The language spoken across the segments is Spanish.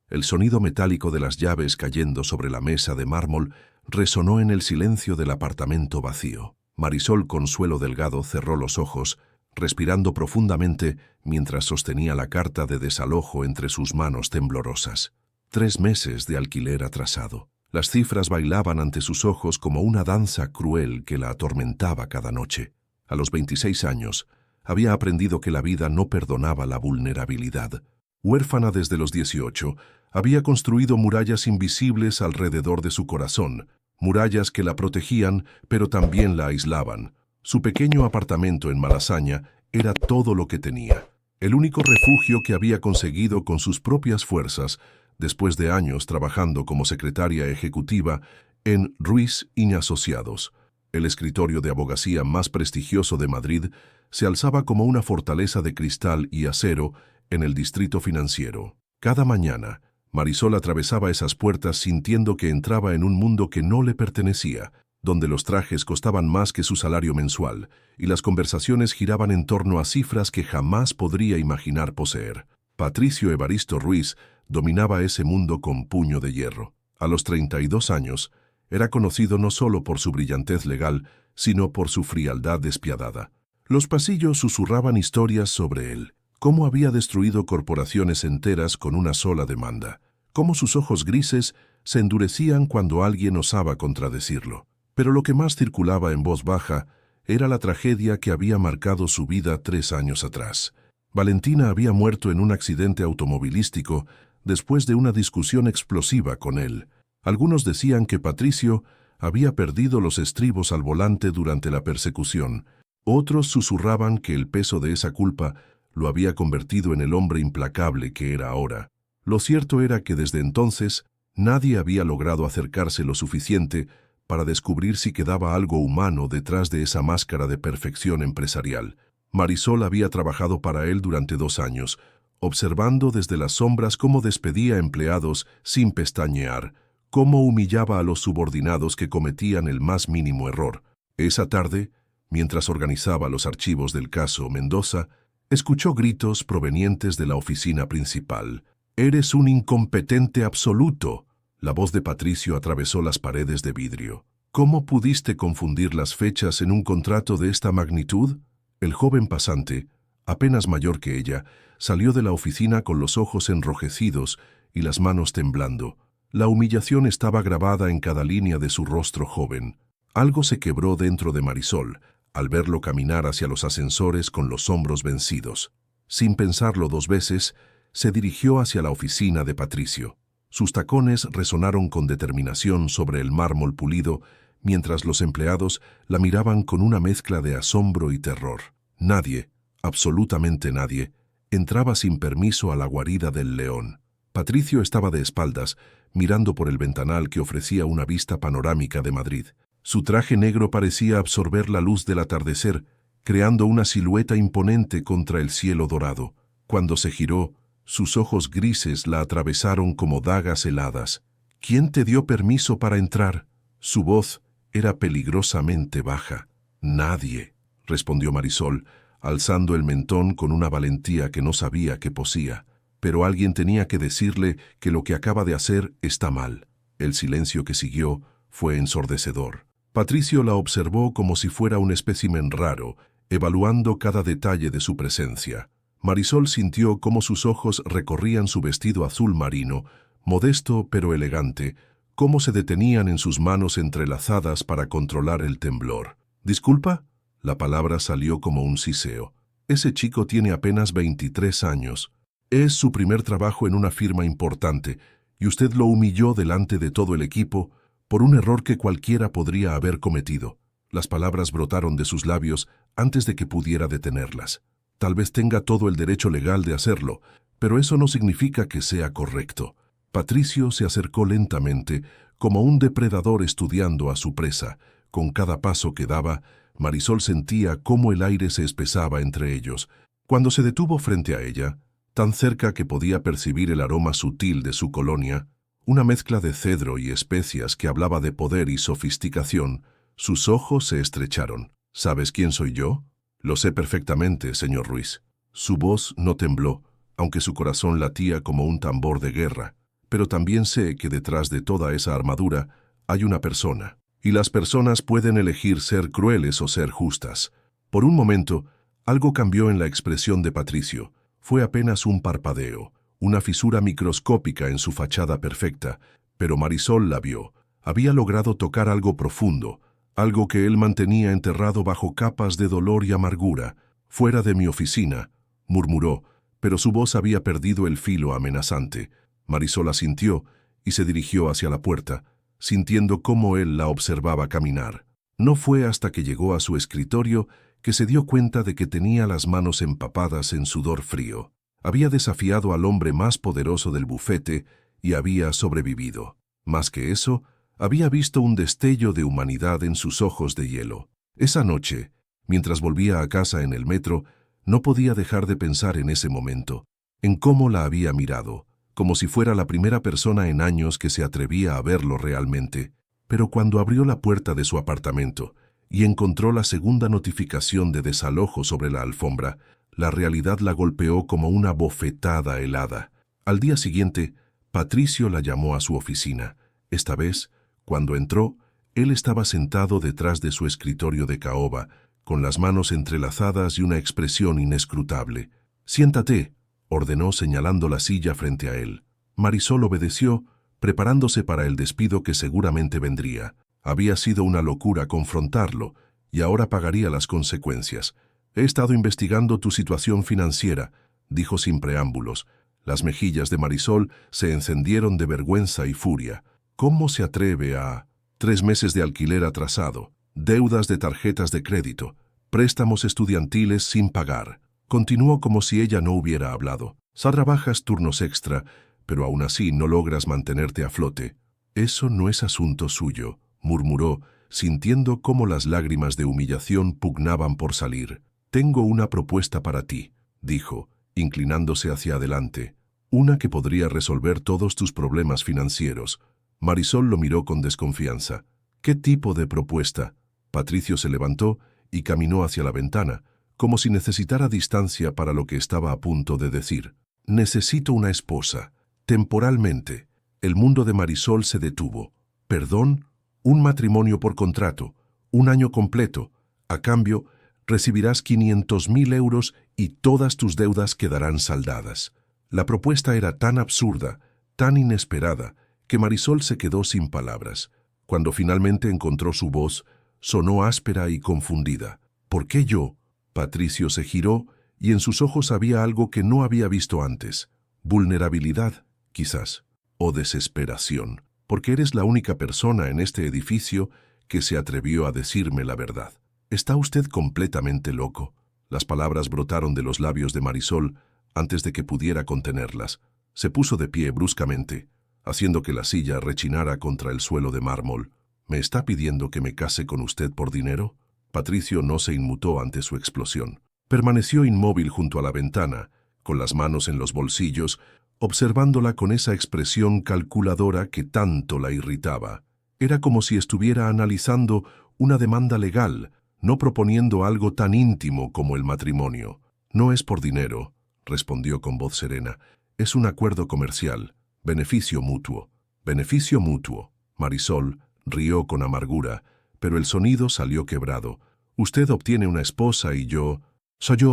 El sonido metálico de las llaves cayendo sobre la mesa de mármol resonó en el silencio del apartamento vacío. Marisol Consuelo Delgado cerró los ojos, respirando profundamente mientras sostenía la carta de desalojo entre sus manos temblorosas. 3 meses de alquiler atrasado. Las cifras bailaban ante sus ojos como una danza cruel que la atormentaba cada noche. A los 26 años, había aprendido que la vida no perdonaba la vulnerabilidad. Huérfana desde los 18, había construido murallas invisibles alrededor de su corazón, murallas que la protegían, pero también la aislaban. Su pequeño apartamento en Malasaña era todo lo que tenía, el único refugio que había conseguido con sus propias fuerzas, después de años trabajando como secretaria ejecutiva en Ruiz y Asociados. El escritorio de abogacía más prestigioso de Madrid se alzaba como una fortaleza de cristal y acero en el distrito financiero. Cada mañana, Marisol atravesaba esas puertas sintiendo que entraba en un mundo que no le pertenecía, donde los trajes costaban más que su salario mensual y las conversaciones giraban en torno a cifras que jamás podría imaginar poseer. Patricio Evaristo Ruiz dominaba ese mundo con puño de hierro. A los 32 años, era conocido no solo por su brillantez legal, sino por su frialdad despiadada. Los pasillos susurraban historias sobre él. Cómo había destruido corporaciones enteras con una sola demanda. Cómo sus ojos grises se endurecían cuando alguien osaba contradecirlo. Pero lo que más circulaba en voz baja era la tragedia que había marcado su vida 3 años atrás. Valentina había muerto en un accidente automovilístico después de una discusión explosiva con él. Algunos decían que Patricio había perdido los estribos al volante durante la persecución. Otros susurraban que el peso de esa culpa lo había convertido en el hombre implacable que era ahora. Lo cierto era que desde entonces nadie había logrado acercarse lo suficiente para descubrir si quedaba algo humano detrás de esa máscara de perfección empresarial. Marisol había trabajado para él durante 2 años, observando desde las sombras cómo despedía empleados sin pestañear, cómo humillaba a los subordinados que cometían el más mínimo error. Esa tarde, mientras organizaba los archivos del caso Mendoza, escuchó gritos provenientes de la oficina principal. «¡Eres un incompetente absoluto!». La voz de Patricio atravesó las paredes de vidrio. «¿Cómo pudiste confundir las fechas en un contrato de esta magnitud?». El joven pasante, apenas mayor que ella, salió de la oficina con los ojos enrojecidos y las manos temblando. La humillación estaba grabada en cada línea de su rostro joven. Algo se quebró dentro de Marisol al verlo caminar hacia los ascensores con los hombros vencidos. Sin pensarlo 2 veces, se dirigió hacia la oficina de Patricio. Sus tacones resonaron con determinación sobre el mármol pulido, mientras los empleados la miraban con una mezcla de asombro y terror. Nadie, absolutamente nadie, entraba sin permiso a la guarida del león. Patricio estaba de espaldas, mirando por el ventanal que ofrecía una vista panorámica de Madrid. Su traje negro parecía absorber la luz del atardecer, creando una silueta imponente contra el cielo dorado. Cuando se giró, sus ojos grises la atravesaron como dagas heladas. «¿Quién te dio permiso para entrar?». Su voz era peligrosamente baja. «Nadie», respondió Marisol, alzando el mentón con una valentía que no sabía que poseía. «Pero alguien tenía que decirle que lo que acaba de hacer está mal». El silencio que siguió fue ensordecedor. Patricio la observó como si fuera un espécimen raro, evaluando cada detalle de su presencia. Marisol sintió cómo sus ojos recorrían su vestido azul marino, modesto pero elegante, cómo se detenían en sus manos entrelazadas para controlar el temblor. «¿Disculpa?». La palabra salió como un siseo. «Ese chico tiene apenas 23 años. Es su primer trabajo en una firma importante, y usted lo humilló delante de todo el equipo por un error que cualquiera podría haber cometido». Las palabras brotaron de sus labios antes de que pudiera detenerlas. «Tal vez tenga todo el derecho legal de hacerlo, pero eso no significa que sea correcto». Patricio se acercó lentamente, como un depredador estudiando a su presa. Con cada paso que daba, Marisol sentía cómo el aire se espesaba entre ellos. Cuando se detuvo frente a ella, tan cerca que podía percibir el aroma sutil de su colonia, una mezcla de cedro y especias que hablaba de poder y sofisticación, sus ojos se estrecharon. «¿Sabes quién soy yo?». «Lo sé perfectamente, señor Ruiz». Su voz no tembló, aunque su corazón latía como un tambor de guerra. pero también sé que detrás de toda esa armadura hay una persona. Y las personas pueden elegir ser crueles o ser justas. Por un momento, algo cambió en la expresión de Patricio. Fue apenas un parpadeo, una fisura microscópica en su fachada perfecta, pero Marisol la vio. Había logrado tocar algo profundo, algo que él mantenía enterrado bajo capas de dolor y amargura. «Fuera de mi oficina», murmuró, pero su voz había perdido el filo amenazante. Marisol asintió y se dirigió hacia la puerta, sintiendo cómo él la observaba caminar. No fue hasta que llegó a su escritorio que se dio cuenta de que tenía las manos empapadas en sudor frío. Había desafiado al hombre más poderoso del bufete y había sobrevivido. Más que eso, había visto un destello de humanidad en sus ojos de hielo. Esa noche, mientras volvía a casa en el metro, no podía dejar de pensar en ese momento, en cómo la había mirado, como si fuera la primera persona en años que se atrevía a verlo realmente. Pero cuando abrió la puerta de su apartamento y encontró la segunda notificación de desalojo sobre la alfombra, la realidad la golpeó como una bofetada helada. Al día siguiente, Patricio la llamó a su oficina. Esta vez, cuando entró, él estaba sentado detrás de su escritorio de caoba, con las manos entrelazadas y una expresión inescrutable. «Siéntate», ordenó señalando la silla frente a él. Marisol obedeció, preparándose para el despido que seguramente vendría. Había sido una locura confrontarlo, y ahora pagaría las consecuencias. «He estado investigando tu situación financiera», dijo sin preámbulos. Las mejillas de Marisol se encendieron de vergüenza y furia. «¿Cómo se atreve a...? 3 meses de alquiler atrasado, deudas de tarjetas de crédito, préstamos estudiantiles sin pagar». Continuó como si ella no hubiera hablado. «Trabajas turnos extra, pero aún así no logras mantenerte a flote». «Eso no es asunto suyo», murmuró, sintiendo cómo las lágrimas de humillación pugnaban por salir. «Tengo una propuesta para ti», dijo, inclinándose hacia adelante. «Una que podría resolver todos tus problemas financieros». Marisol lo miró con desconfianza. «¿Qué tipo de propuesta?». Patricio se levantó y caminó hacia la ventana, como si necesitara distancia para lo que estaba a punto de decir. «Necesito una esposa. Temporalmente». El mundo de Marisol se detuvo. «¿Perdón? Un matrimonio por contrato, 1 año completo. A cambio, recibirás 500.000 euros y todas tus deudas quedarán saldadas». La propuesta era tan absurda, tan inesperada, que Marisol se quedó sin palabras. Cuando finalmente encontró su voz, sonó áspera y confundida. «¿Por qué yo?». Patricio se giró y en sus ojos había algo que no había visto antes. Vulnerabilidad, quizás, o desesperación, porque eres la única persona en este edificio que se atrevió a decirme la verdad. «¿Está usted completamente loco?». Las palabras brotaron de los labios de Marisol antes de que pudiera contenerlas. Se puso de pie bruscamente, haciendo que la silla rechinara contra el suelo de mármol. «¿Me está pidiendo que me case con usted por dinero?». Patricio no se inmutó ante su explosión. Permaneció inmóvil junto a la ventana, con las manos en los bolsillos, observándola con esa expresión calculadora que tanto la irritaba. Era como si estuviera analizando una demanda legal, no proponiendo algo tan íntimo como el matrimonio. «No es por dinero», respondió con voz serena. «Es un acuerdo comercial. Beneficio mutuo». «Beneficio mutuo». Marisol rió con amargura, pero el sonido salió quebrado. «Usted obtiene una esposa y yo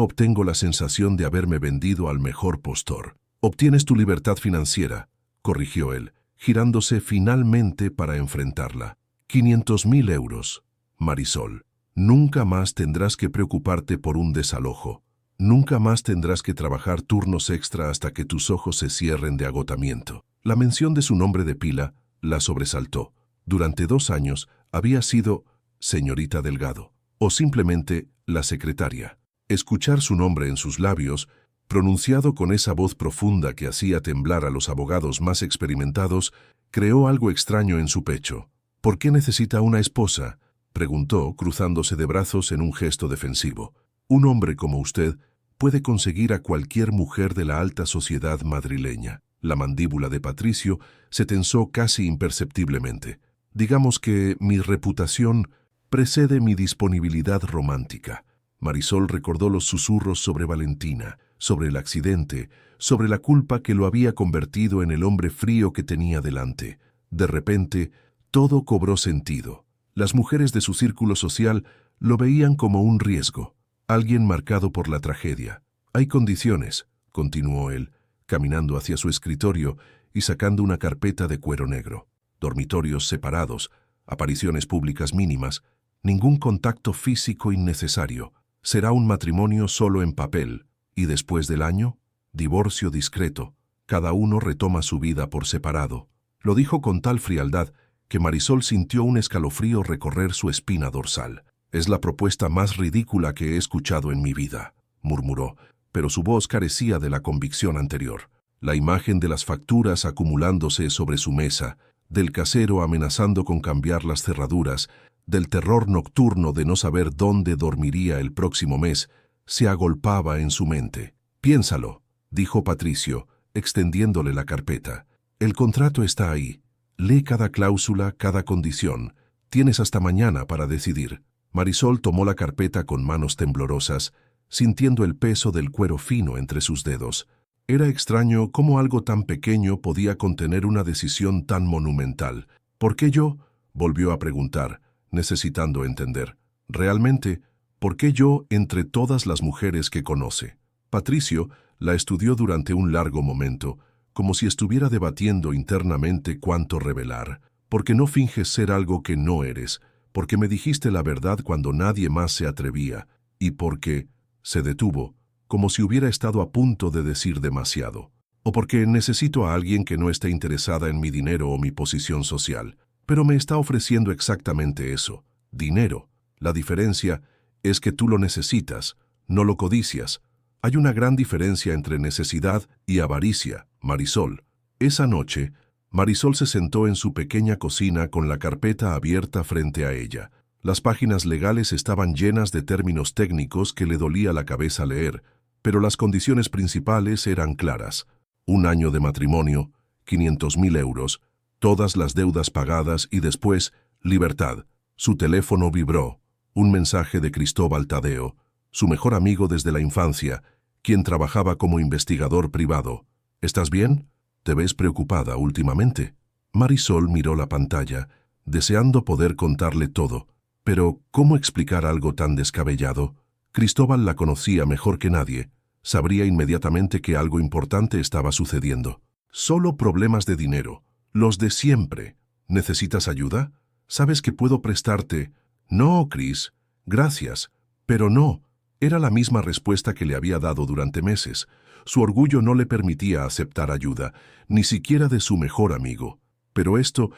obtengo la sensación de haberme vendido al mejor postor». «Obtienes tu libertad financiera», corrigió él, girándose finalmente para enfrentarla. 500.000 euros. Marisol, nunca más tendrás que preocuparte por un desalojo. Nunca más tendrás que trabajar turnos extra hasta que tus ojos se cierren de agotamiento. La mención de su nombre de pila la sobresaltó. Durante 2 años había sido señorita Delgado, o simplemente la secretaria. Escuchar su nombre en sus labios, pronunciado con esa voz profunda que hacía temblar a los abogados más experimentados, creó algo extraño en su pecho. «¿Por qué necesita una esposa?», preguntó, cruzándose de brazos en un gesto defensivo. «Un hombre como usted puede conseguir a cualquier mujer de la alta sociedad madrileña». La mandíbula de Patricio se tensó casi imperceptiblemente. «Digamos que mi reputación precede mi disponibilidad romántica». Marisol recordó los susurros sobre Valentina, sobre el accidente, sobre la culpa que lo había convertido en el hombre frío que tenía delante. De repente, todo cobró sentido. Las mujeres de su círculo social lo veían como un riesgo, alguien marcado por la tragedia. Hay condiciones, continuó él, caminando hacia su escritorio y sacando una carpeta de cuero negro. Dormitorios separados, apariciones públicas mínimas, ningún contacto físico innecesario. Será un matrimonio solo en papel, y después del año, divorcio discreto. Cada uno retoma su vida por separado. Lo dijo con tal frialdad que Marisol sintió un escalofrío recorrer su espina dorsal. «Es la propuesta más ridícula que he escuchado en mi vida», murmuró, pero su voz carecía de la convicción anterior. La imagen de las facturas acumulándose sobre su mesa, del casero amenazando con cambiar las cerraduras, del terror nocturno de no saber dónde dormiría el próximo mes, se agolpaba en su mente. «Piénsalo», dijo Patricio, extendiéndole la carpeta. «El contrato está ahí. Lee cada cláusula, cada condición. Tienes hasta mañana para decidir». Marisol tomó la carpeta con manos temblorosas, sintiendo el peso del cuero fino entre sus dedos. Era extraño cómo algo tan pequeño podía contener una decisión tan monumental. «¿Por qué yo?», volvió a preguntar, necesitando entender. «Realmente, ¿por qué yo entre todas las mujeres que conoce?» Patricio la estudió durante un largo momento, como si estuviera debatiendo internamente cuánto revelar. «Porque no finges ser algo que no eres, porque me dijiste la verdad cuando nadie más se atrevía, y porque…» se detuvo, como si hubiera estado a punto de decir demasiado. «O porque necesito a alguien que no esté interesada en mi dinero o mi posición social. Pero me está ofreciendo exactamente eso, dinero. La diferencia es que tú lo necesitas, no lo codicias. Hay una gran diferencia entre necesidad y avaricia, Marisol». Esa noche, Marisol se sentó en su pequeña cocina con la carpeta abierta frente a ella. Las páginas legales estaban llenas de términos técnicos que le dolía la cabeza leer, pero las condiciones principales eran claras. 1 año de matrimonio, 500.000 euros, todas las deudas pagadas y después, libertad. Su teléfono vibró. Un mensaje de Cristóbal Tadeo, su mejor amigo desde la infancia, quien trabajaba como investigador privado. «¿Estás bien? ¿Te ves preocupada últimamente?» Marisol miró la pantalla, deseando poder contarle todo. Pero, ¿cómo explicar algo tan descabellado? Cristóbal la conocía mejor que nadie. Sabría inmediatamente que algo importante estaba sucediendo. «Solo problemas de dinero. Los de siempre. ¿Necesitas ayuda? ¿Sabes que puedo prestarte?» «No, Chris. Gracias. Pero no». Era la misma respuesta que le había dado durante meses. Su orgullo no le permitía aceptar ayuda, ni siquiera de su mejor amigo. Pero esto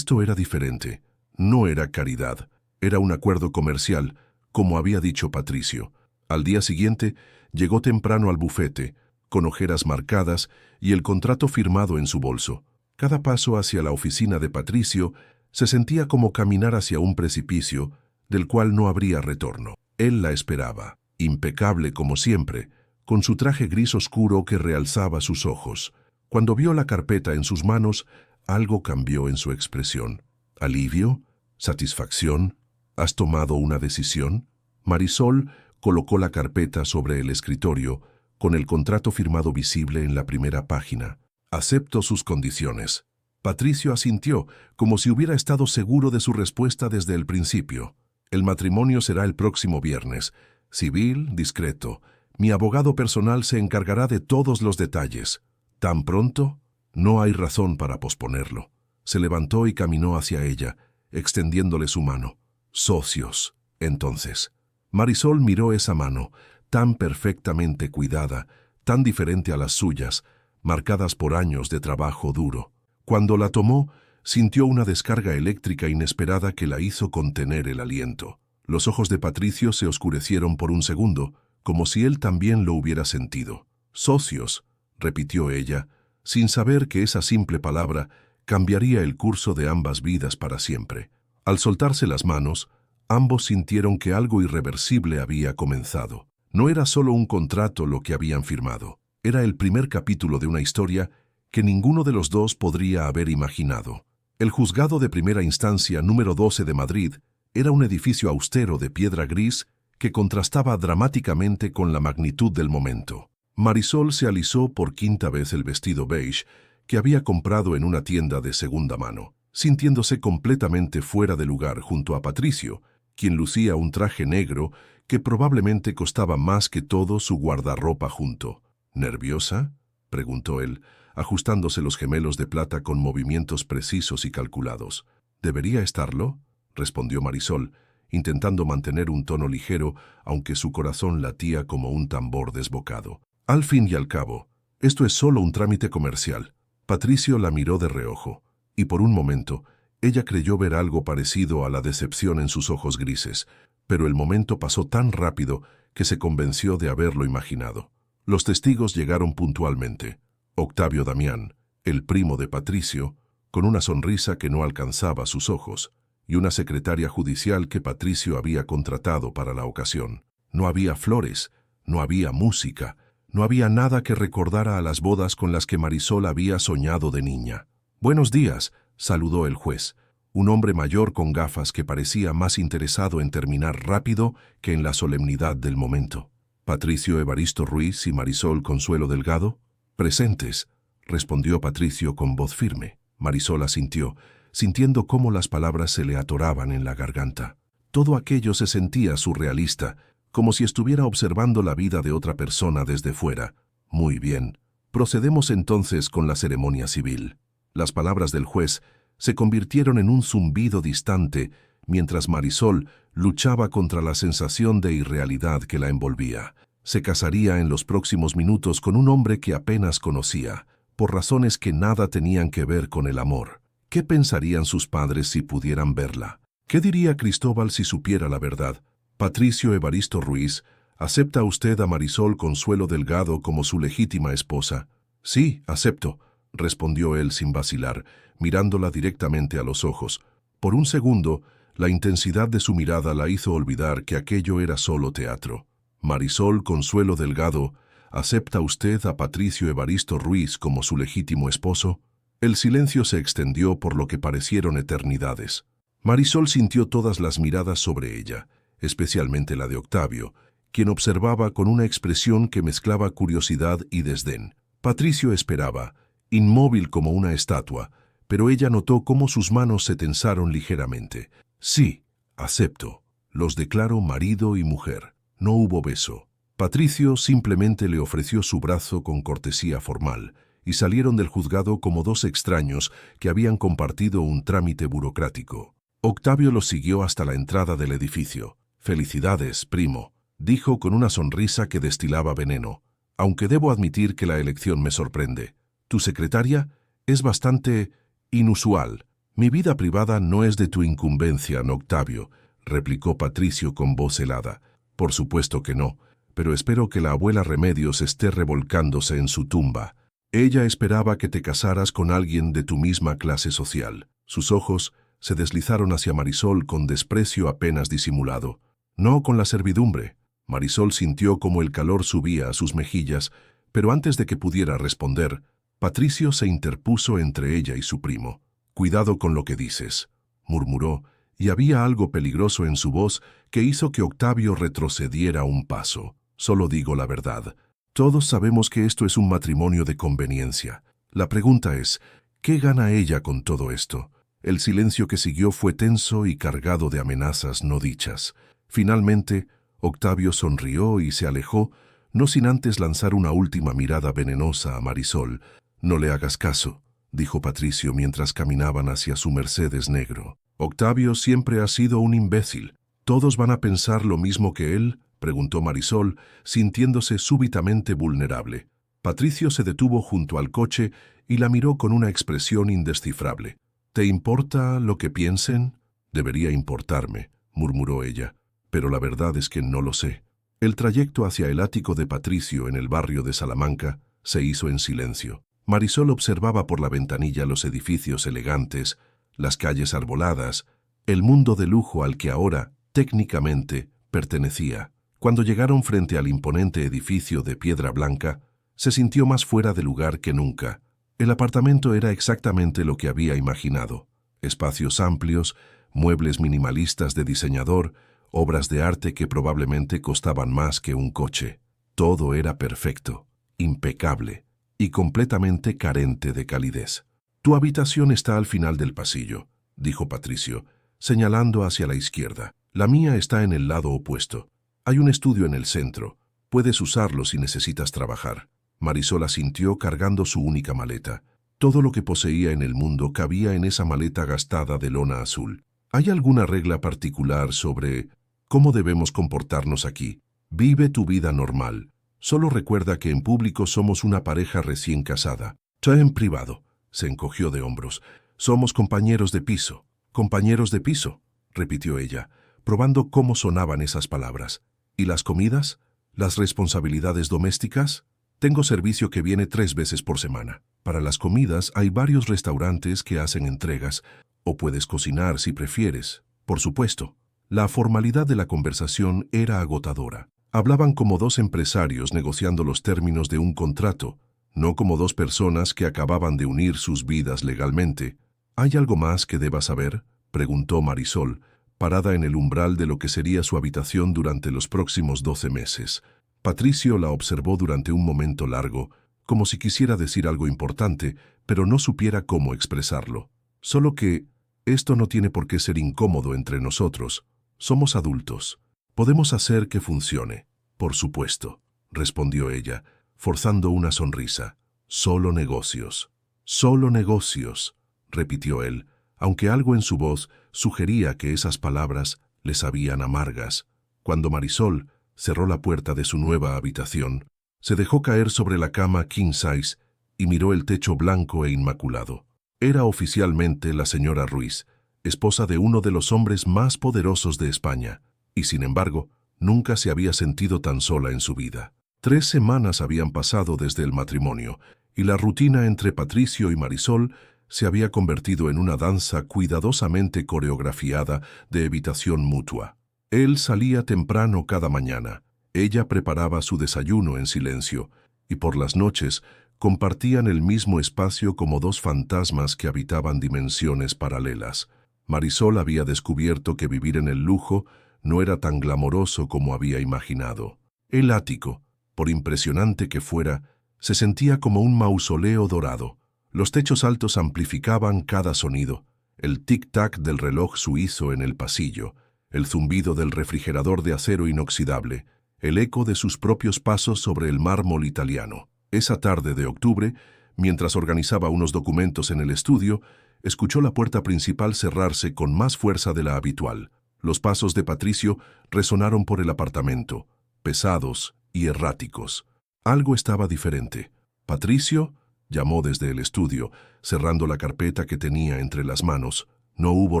era diferente. No era caridad. Era un acuerdo comercial, como había dicho Patricio. Al día siguiente, llegó temprano al bufete, con ojeras marcadas y el contrato firmado en su bolso. Cada paso hacia la oficina de Patricio se sentía como caminar hacia un precipicio del cual no habría retorno. Él la esperaba, impecable como siempre, con su traje gris oscuro que realzaba sus ojos. Cuando vio la carpeta en sus manos, algo cambió en su expresión. ¿Alivio? ¿Satisfacción? ¿Has tomado una decisión? Marisol colocó la carpeta sobre el escritorio, con el contrato firmado visible en la primera página. «Acepto sus condiciones». Patricio asintió, como si hubiera estado seguro de su respuesta desde el principio. «El matrimonio será el próximo viernes. Civil, discreto. Mi abogado personal se encargará de todos los detalles». «¿Tan pronto?» «No hay razón para posponerlo». Se levantó y caminó hacia ella, extendiéndole su mano. «Socios, entonces». Marisol miró esa mano, tan perfectamente cuidada, tan diferente a las suyas, marcadas por años de trabajo duro. Cuando la tomó, sintió una descarga eléctrica inesperada que la hizo contener el aliento. Los ojos de Patricio se oscurecieron por un segundo, como si él también lo hubiera sentido. «Socios», repitió ella, sin saber que esa simple palabra cambiaría el curso de ambas vidas para siempre. Al soltarse las manos, ambos sintieron que algo irreversible había comenzado. No era solo un contrato lo que habían firmado. Era el primer capítulo de una historia que ninguno de los dos podría haber imaginado. El juzgado de primera instancia número 12 de Madrid era un edificio austero de piedra gris que contrastaba dramáticamente con la magnitud del momento. Marisol se alisó por quinta vez el vestido beige que había comprado en una tienda de segunda mano, sintiéndose completamente fuera de lugar junto a Patricio, quien lucía un traje negro que probablemente costaba más que todo su guardarropa junto. ¿Nerviosa?, preguntó él, ajustándose los gemelos de plata con movimientos precisos y calculados. ¿Debería estarlo?, respondió Marisol, intentando mantener un tono ligero, aunque su corazón latía como un tambor desbocado. Al fin y al cabo, esto es solo un trámite comercial. Patricio la miró de reojo, y por un momento, ella creyó ver algo parecido a la decepción en sus ojos grises, pero el momento pasó tan rápido que se convenció de haberlo imaginado. Los testigos llegaron puntualmente. Octavio Damián, el primo de Patricio, con una sonrisa que no alcanzaba sus ojos, y una secretaria judicial que Patricio había contratado para la ocasión. No había flores, no había música, no había nada que recordara a las bodas con las que Marisol había soñado de niña. «Buenos días», saludó el juez, un hombre mayor con gafas que parecía más interesado en terminar rápido que en la solemnidad del momento. «Patricio Evaristo Ruiz y Marisol Consuelo Delgado». «Presentes», respondió Patricio con voz firme. Marisol asintió, sintiendo cómo las palabras se le atoraban en la garganta. Todo aquello se sentía surrealista, como si estuviera observando la vida de otra persona desde fuera. «Muy bien. Procedemos entonces con la ceremonia civil». Las palabras del juez se convirtieron en un zumbido distante mientras Marisol luchaba contra la sensación de irrealidad que la envolvía. Se casaría en los próximos minutos con un hombre que apenas conocía, por razones que nada tenían que ver con el amor. ¿Qué pensarían sus padres si pudieran verla? ¿Qué diría Cristóbal si supiera la verdad? «Patricio Evaristo Ruiz, ¿acepta usted a Marisol Consuelo Delgado como su legítima esposa?» «Sí, acepto», respondió él sin vacilar, mirándola directamente a los ojos. Por un segundo, la intensidad de su mirada la hizo olvidar que aquello era solo teatro. «Marisol Consuelo Delgado, ¿acepta usted a Patricio Evaristo Ruiz como su legítimo esposo?» El silencio se extendió por lo que parecieron eternidades. Marisol sintió todas las miradas sobre ella, especialmente la de Octavio, quien observaba con una expresión que mezclaba curiosidad y desdén. Patricio esperaba, inmóvil como una estatua, pero ella notó cómo sus manos se tensaron ligeramente. «Sí, acepto. Los declaro marido y mujer». No hubo beso. Patricio simplemente le ofreció su brazo con cortesía formal, y salieron del juzgado como dos extraños que habían compartido un trámite burocrático. Octavio los siguió hasta la entrada del edificio. «Felicidades, primo», dijo con una sonrisa que destilaba veneno, «aunque debo admitir que la elección me sorprende. Tu secretaria es bastante inusual». «Mi vida privada no es de tu incumbencia, Octavio», replicó Patricio con voz helada. «Por supuesto que no, pero espero que la abuela Remedios esté revolcándose en su tumba. Ella esperaba que te casaras con alguien de tu misma clase social». Sus ojos se deslizaron hacia Marisol con desprecio apenas disimulado. «No con la servidumbre». Marisol sintió como el calor subía a sus mejillas, pero antes de que pudiera responder, Patricio se interpuso entre ella y su primo. «Cuidado con lo que dices», murmuró, y había algo peligroso en su voz que hizo que Octavio retrocediera un paso. «Solo digo la verdad. Todos sabemos que esto es un matrimonio de conveniencia. La pregunta es, ¿qué gana ella con todo esto?». El silencio que siguió fue tenso y cargado de amenazas no dichas. Finalmente, Octavio sonrió y se alejó, no sin antes lanzar una última mirada venenosa a Marisol. «No le hagas caso», dijo Patricio mientras caminaban hacia su Mercedes negro. «Octavio siempre ha sido un imbécil. ¿Todos van a pensar lo mismo que él?», preguntó Marisol, sintiéndose súbitamente vulnerable. Patricio se detuvo junto al coche y la miró con una expresión indescifrable. «¿Te importa lo que piensen?». «Debería importarme», murmuró ella, «pero la verdad es que no lo sé». El trayecto hacia el ático de Patricio en el barrio de Salamanca se hizo en silencio. Marisol observaba por la ventanilla los edificios elegantes, las calles arboladas, el mundo de lujo al que ahora, técnicamente, pertenecía. Cuando llegaron frente al imponente edificio de piedra blanca, se sintió más fuera de lugar que nunca. El apartamento era exactamente lo que había imaginado. Espacios amplios, muebles minimalistas de diseñador, obras de arte que probablemente costaban más que un coche. Todo era perfecto. impecable y completamente carente de calidez. «Tu habitación está al final del pasillo», dijo Patricio, señalando hacia la izquierda. «La mía está en el lado opuesto. Hay un estudio en el centro. Puedes usarlo si necesitas trabajar». Marisol asintió cargando su única maleta. Todo lo que poseía en el mundo cabía en esa maleta gastada de lona azul. ¿Hay alguna regla particular sobre cómo debemos comportarnos aquí? Vive tu vida normal. Solo recuerda que en público somos una pareja recién casada. Ya en privado, se encogió de hombros. Somos compañeros de piso. Compañeros de piso, repitió ella, probando cómo sonaban esas palabras. ¿Y las comidas? ¿Las responsabilidades domésticas? Tengo servicio que viene 3 veces por semana. Para las comidas hay varios restaurantes que hacen entregas, o puedes cocinar si prefieres. Por supuesto. La formalidad de la conversación era agotadora. Hablaban como 2 empresarios negociando los términos de un contrato, no como 2 personas que acababan de unir sus vidas legalmente. ¿Hay algo más que deba saber?, preguntó Marisol, parada en el umbral de lo que sería su habitación durante los próximos 12 meses. Patricio la observó durante un momento largo, como si quisiera decir algo importante, pero no supiera cómo expresarlo. Solo que esto no tiene por qué ser incómodo entre nosotros. Somos adultos. Podemos hacer que funcione. Por supuesto, respondió ella, forzando una sonrisa. Solo negocios. Solo negocios, repitió él, aunque algo en su voz sugería que esas palabras le sabían amargas. Cuando Marisol cerró la puerta de su nueva habitación, se dejó caer sobre la cama king size y miró el techo blanco e inmaculado. Era oficialmente la señora Ruiz, esposa de uno de los hombres más poderosos de España, y sin embargo, nunca se había sentido tan sola en su vida. 3 semanas habían pasado desde el matrimonio, y la rutina entre Patricio y Marisol se había convertido en una danza cuidadosamente coreografiada de evitación mutua. Él salía temprano cada mañana, ella preparaba su desayuno en silencio, y por las noches compartían el mismo espacio como 2 fantasmas que habitaban dimensiones paralelas. Marisol había descubierto que vivir en el lujo no era tan glamoroso como había imaginado. El ático, por impresionante que fuera, se sentía como un mausoleo dorado. Los techos altos amplificaban cada sonido, el tic-tac del reloj suizo en el pasillo, el zumbido del refrigerador de acero inoxidable, el eco de sus propios pasos sobre el mármol italiano. Esa tarde de octubre, mientras organizaba unos documentos en el estudio, escuchó la puerta principal cerrarse con más fuerza de la habitual. Los pasos de Patricio resonaron por el apartamento, pesados y erráticos. Algo estaba diferente. «¿Patricio?», llamó desde el estudio, cerrando la carpeta que tenía entre las manos. No hubo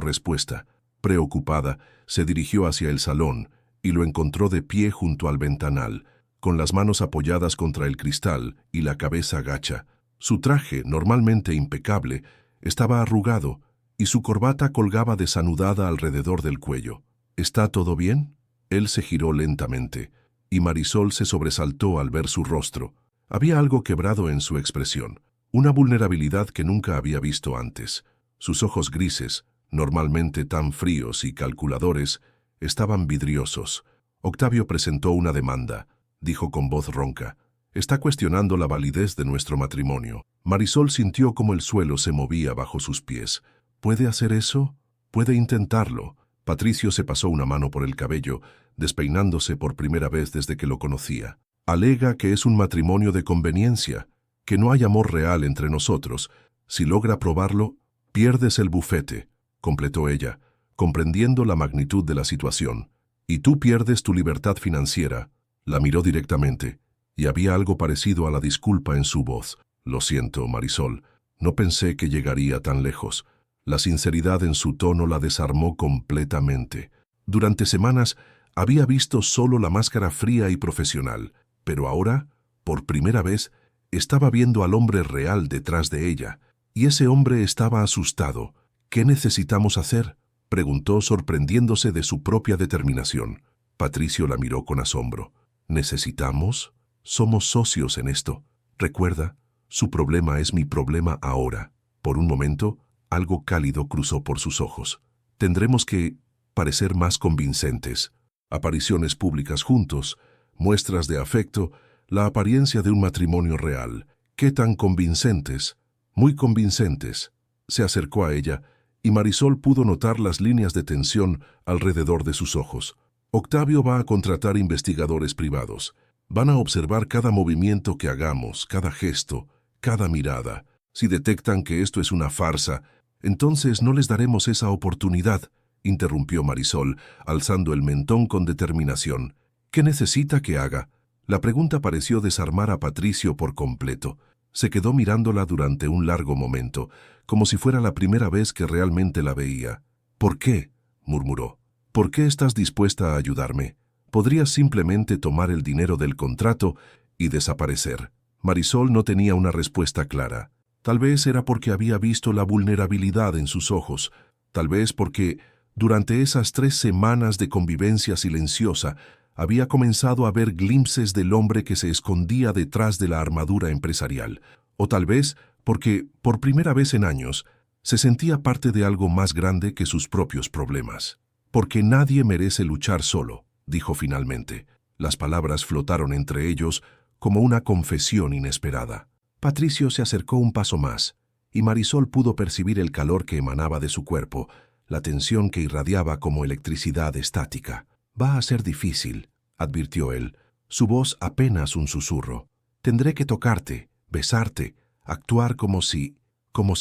respuesta. Preocupada, se dirigió hacia el salón y lo encontró de pie junto al ventanal, con las manos apoyadas contra el cristal y la cabeza gacha. Su traje, normalmente impecable, estaba arrugado y su corbata colgaba desanudada alrededor del cuello. «¿Está todo bien?». Él se giró lentamente, y Marisol se sobresaltó al ver su rostro. Había algo quebrado en su expresión, una vulnerabilidad que nunca había visto antes. Sus ojos grises, normalmente tan fríos y calculadores, estaban vidriosos. «Octavio presentó una demanda», dijo con voz ronca. «Está cuestionando la validez de nuestro matrimonio». Marisol sintió como el suelo se movía bajo sus pies. «¿Puede hacer eso? Puede intentarlo». Patricio se pasó una mano por el cabello, despeinándose por primera vez desde que lo conocía. «Alega que es un matrimonio de conveniencia, que no hay amor real entre nosotros. Si logra probarlo, pierdes el bufete», completó ella, comprendiendo la magnitud de la situación. «Y tú pierdes tu libertad financiera». La miró directamente, y había algo parecido a la disculpa en su voz. «Lo siento, Marisol, no pensé que llegaría tan lejos». La sinceridad en su tono la desarmó completamente. Durante semanas había visto solo la máscara fría y profesional, pero ahora, por primera vez, estaba viendo al hombre real detrás de ella, y ese hombre estaba asustado. «¿Qué necesitamos hacer?», preguntó, sorprendiéndose de su propia determinación. Patricio la miró con asombro. «¿Necesitamos? Somos socios en esto. Recuerda, su problema es mi problema ahora». Por un momento, algo cálido cruzó por sus ojos. «Tendremos que parecer más convincentes. Apariciones públicas juntos, muestras de afecto, la apariencia de un matrimonio real. ¡Qué tan convincentes! Muy convincentes. Se acercó a ella, y Marisol pudo notar las líneas de tensión alrededor de sus ojos. Octavio va a contratar investigadores privados. Van a observar cada movimiento que hagamos, cada gesto, cada mirada. Si detectan que esto es una farsa, entonces no les daremos esa oportunidad, interrumpió Marisol, alzando el mentón con determinación. ¿Qué necesita que haga? La pregunta pareció desarmar a Patricio por completo. Se quedó mirándola durante un largo momento, como si fuera la primera vez que realmente la veía. ¿Por qué?, murmuró. ¿Por qué estás dispuesta a ayudarme? Podrías simplemente tomar el dinero del contrato y desaparecer. Marisol no tenía una respuesta clara. Tal vez era porque había visto la vulnerabilidad en sus ojos, tal vez porque, durante esas 3 semanas de convivencia silenciosa, había comenzado a ver glimpses del hombre que se escondía detrás de la armadura empresarial, o tal vez porque, por primera vez en años, se sentía parte de algo más grande que sus propios problemas. Porque nadie merece luchar solo, dijo finalmente. Las palabras flotaron entre ellos como una confesión inesperada. Patricio se acercó un paso más, y Marisol pudo percibir el calor que emanaba de su cuerpo, la tensión que irradiaba como electricidad estática. «Va a ser difícil», advirtió él, su voz apenas un susurro. «Tendré que tocarte, besarte, actuar como si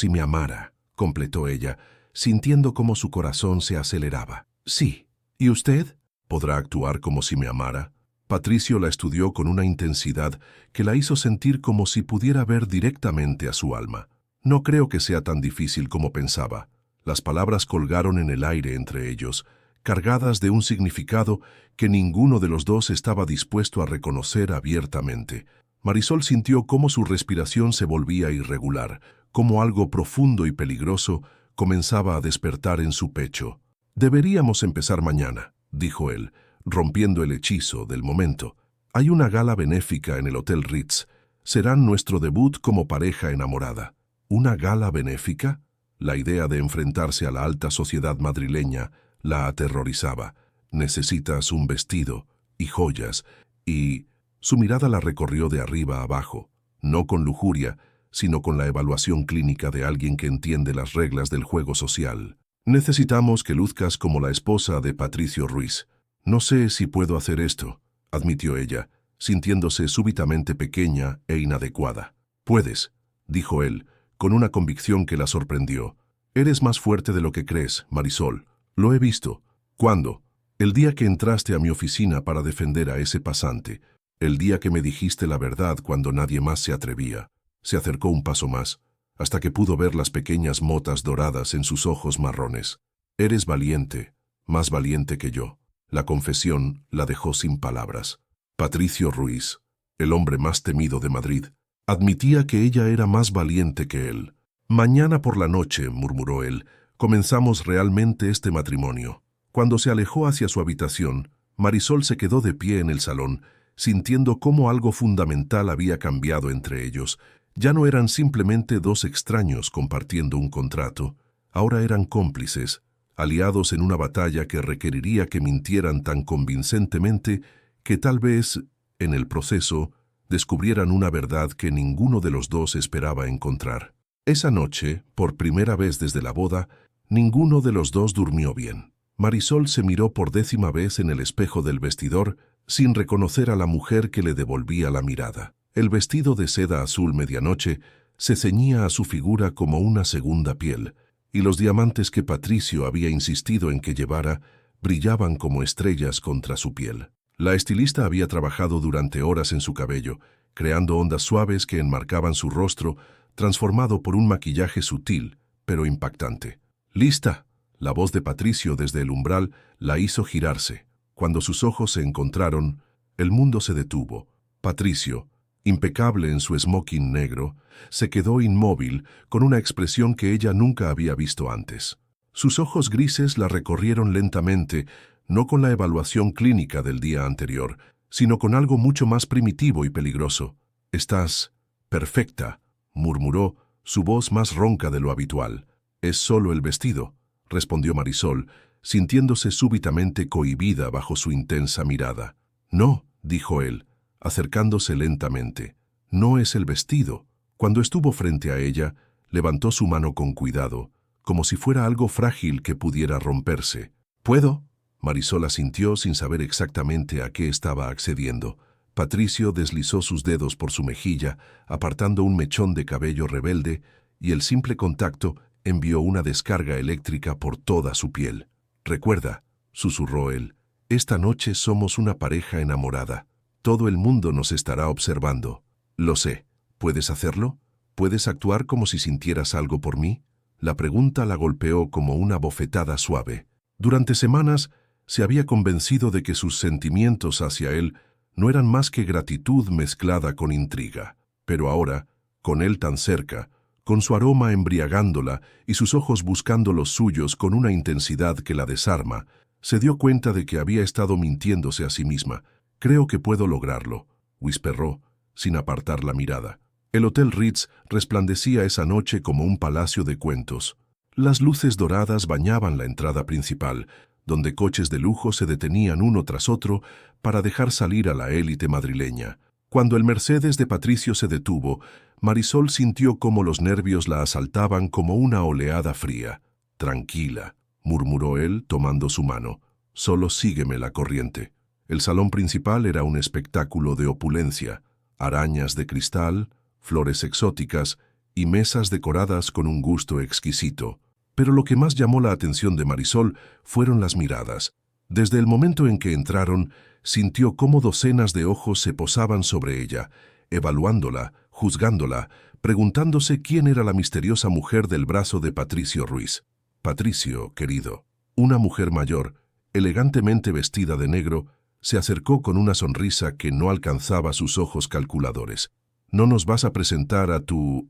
me amara», completó ella, sintiendo cómo su corazón se aceleraba. «Sí. ¿Y usted? ¿Podrá actuar como si me amara?» Patricio la estudió con una intensidad que la hizo sentir como si pudiera ver directamente a su alma. «No creo que sea tan difícil como pensaba». Las palabras colgaron en el aire entre ellos, cargadas de un significado que ninguno de los dos estaba dispuesto a reconocer abiertamente. Marisol sintió cómo su respiración se volvía irregular, cómo algo profundo y peligroso comenzaba a despertar en su pecho. «Deberíamos empezar mañana», dijo él, rompiendo el hechizo del momento. «Hay una gala benéfica en el Hotel Ritz. Serán nuestro debut como pareja enamorada». ¿Una gala benéfica? La idea de enfrentarse a la alta sociedad madrileña la aterrorizaba. «Necesitas un vestido y joyas y...» Su mirada la recorrió de arriba a abajo, no con lujuria, sino con la evaluación clínica de alguien que entiende las reglas del juego social. «Necesitamos que luzcas como la esposa de Patricio Ruiz». «No sé si puedo hacer esto», admitió ella, sintiéndose súbitamente pequeña e inadecuada. «Puedes», dijo él, con una convicción que la sorprendió. «Eres más fuerte de lo que crees, Marisol. Lo he visto». «¿Cuándo?» «El día que entraste a mi oficina para defender a ese pasante. El día que me dijiste la verdad cuando nadie más se atrevía». Se acercó un paso más, hasta que pudo ver las pequeñas motas doradas en sus ojos marrones. «Eres valiente, más valiente que yo». La confesión la dejó sin palabras. Patricio Ruiz, el hombre más temido de Madrid, admitía que ella era más valiente que él. «Mañana por la noche», murmuró él, «comenzamos realmente este matrimonio». Cuando se alejó hacia su habitación, Marisol se quedó de pie en el salón, sintiendo cómo algo fundamental había cambiado entre ellos. Ya no eran simplemente 2 extraños compartiendo un contrato, ahora eran cómplices, aliados en una batalla que requeriría que mintieran tan convincentemente que tal vez, en el proceso, descubrieran una verdad que ninguno de los dos esperaba encontrar. Esa noche, por primera vez desde la boda, ninguno de los dos durmió bien. Marisol se miró por 10ª vez en el espejo del vestidor sin reconocer a la mujer que le devolvía la mirada. El vestido de seda azul medianoche se ceñía a su figura como una segunda piel, y los diamantes que Patricio había insistido en que llevara brillaban como estrellas contra su piel. La estilista había trabajado durante horas en su cabello, creando ondas suaves que enmarcaban su rostro, transformado por un maquillaje sutil, pero impactante. «¿Lista?». La voz de Patricio desde el umbral la hizo girarse. Cuando sus ojos se encontraron, el mundo se detuvo. Patricio, impecable en su smoking negro, se quedó inmóvil con una expresión que ella nunca había visto antes. Sus ojos grises la recorrieron lentamente, no con la evaluación clínica del día anterior, sino con algo mucho más primitivo y peligroso. «Estás perfecta», murmuró, su voz más ronca de lo habitual. «Es solo el vestido», respondió Marisol, sintiéndose súbitamente cohibida bajo su intensa mirada. «No», dijo él, acercándose lentamente. No es el vestido. Cuando estuvo frente a ella, levantó su mano con cuidado, como si fuera algo frágil que pudiera romperse. ¿Puedo? Marisol asintió sin saber exactamente a qué estaba accediendo. Patricio deslizó sus dedos por su mejilla, apartando un mechón de cabello rebelde, y el simple contacto envió una descarga eléctrica por toda su piel. «Recuerda», susurró él, «esta noche somos una pareja enamorada. Todo el mundo nos estará observando». «Lo sé. ¿Puedes hacerlo? ¿Puedes actuar como si sintieras algo por mí?» La pregunta la golpeó como una bofetada suave. Durante semanas se había convencido de que sus sentimientos hacia él no eran más que gratitud mezclada con intriga. Pero ahora, con él tan cerca, con su aroma embriagándola y sus ojos buscando los suyos con una intensidad que la desarma, se dio cuenta de que había estado mintiéndose a sí misma. «Creo que puedo lograrlo», whisperó, sin apartar la mirada. El Hotel Ritz resplandecía esa noche como un palacio de cuentos. Las luces doradas bañaban la entrada principal, donde coches de lujo se detenían uno tras otro para dejar salir a la élite madrileña. Cuando el Mercedes de Patricio se detuvo, Marisol sintió cómo los nervios la asaltaban como una oleada fría. «Tranquila», murmuró él tomando su mano, «solo sígueme la corriente». El salón principal era un espectáculo de opulencia, arañas de cristal, flores exóticas y mesas decoradas con un gusto exquisito. Pero lo que más llamó la atención de Marisol fueron las miradas. Desde el momento en que entraron, sintió cómo docenas de ojos se posaban sobre ella, evaluándola, juzgándola, preguntándose quién era la misteriosa mujer del brazo de Patricio Ruiz. Patricio, querido. Una mujer mayor, elegantemente vestida de negro, se acercó con una sonrisa que no alcanzaba sus ojos calculadores. «¿No nos vas a presentar a tu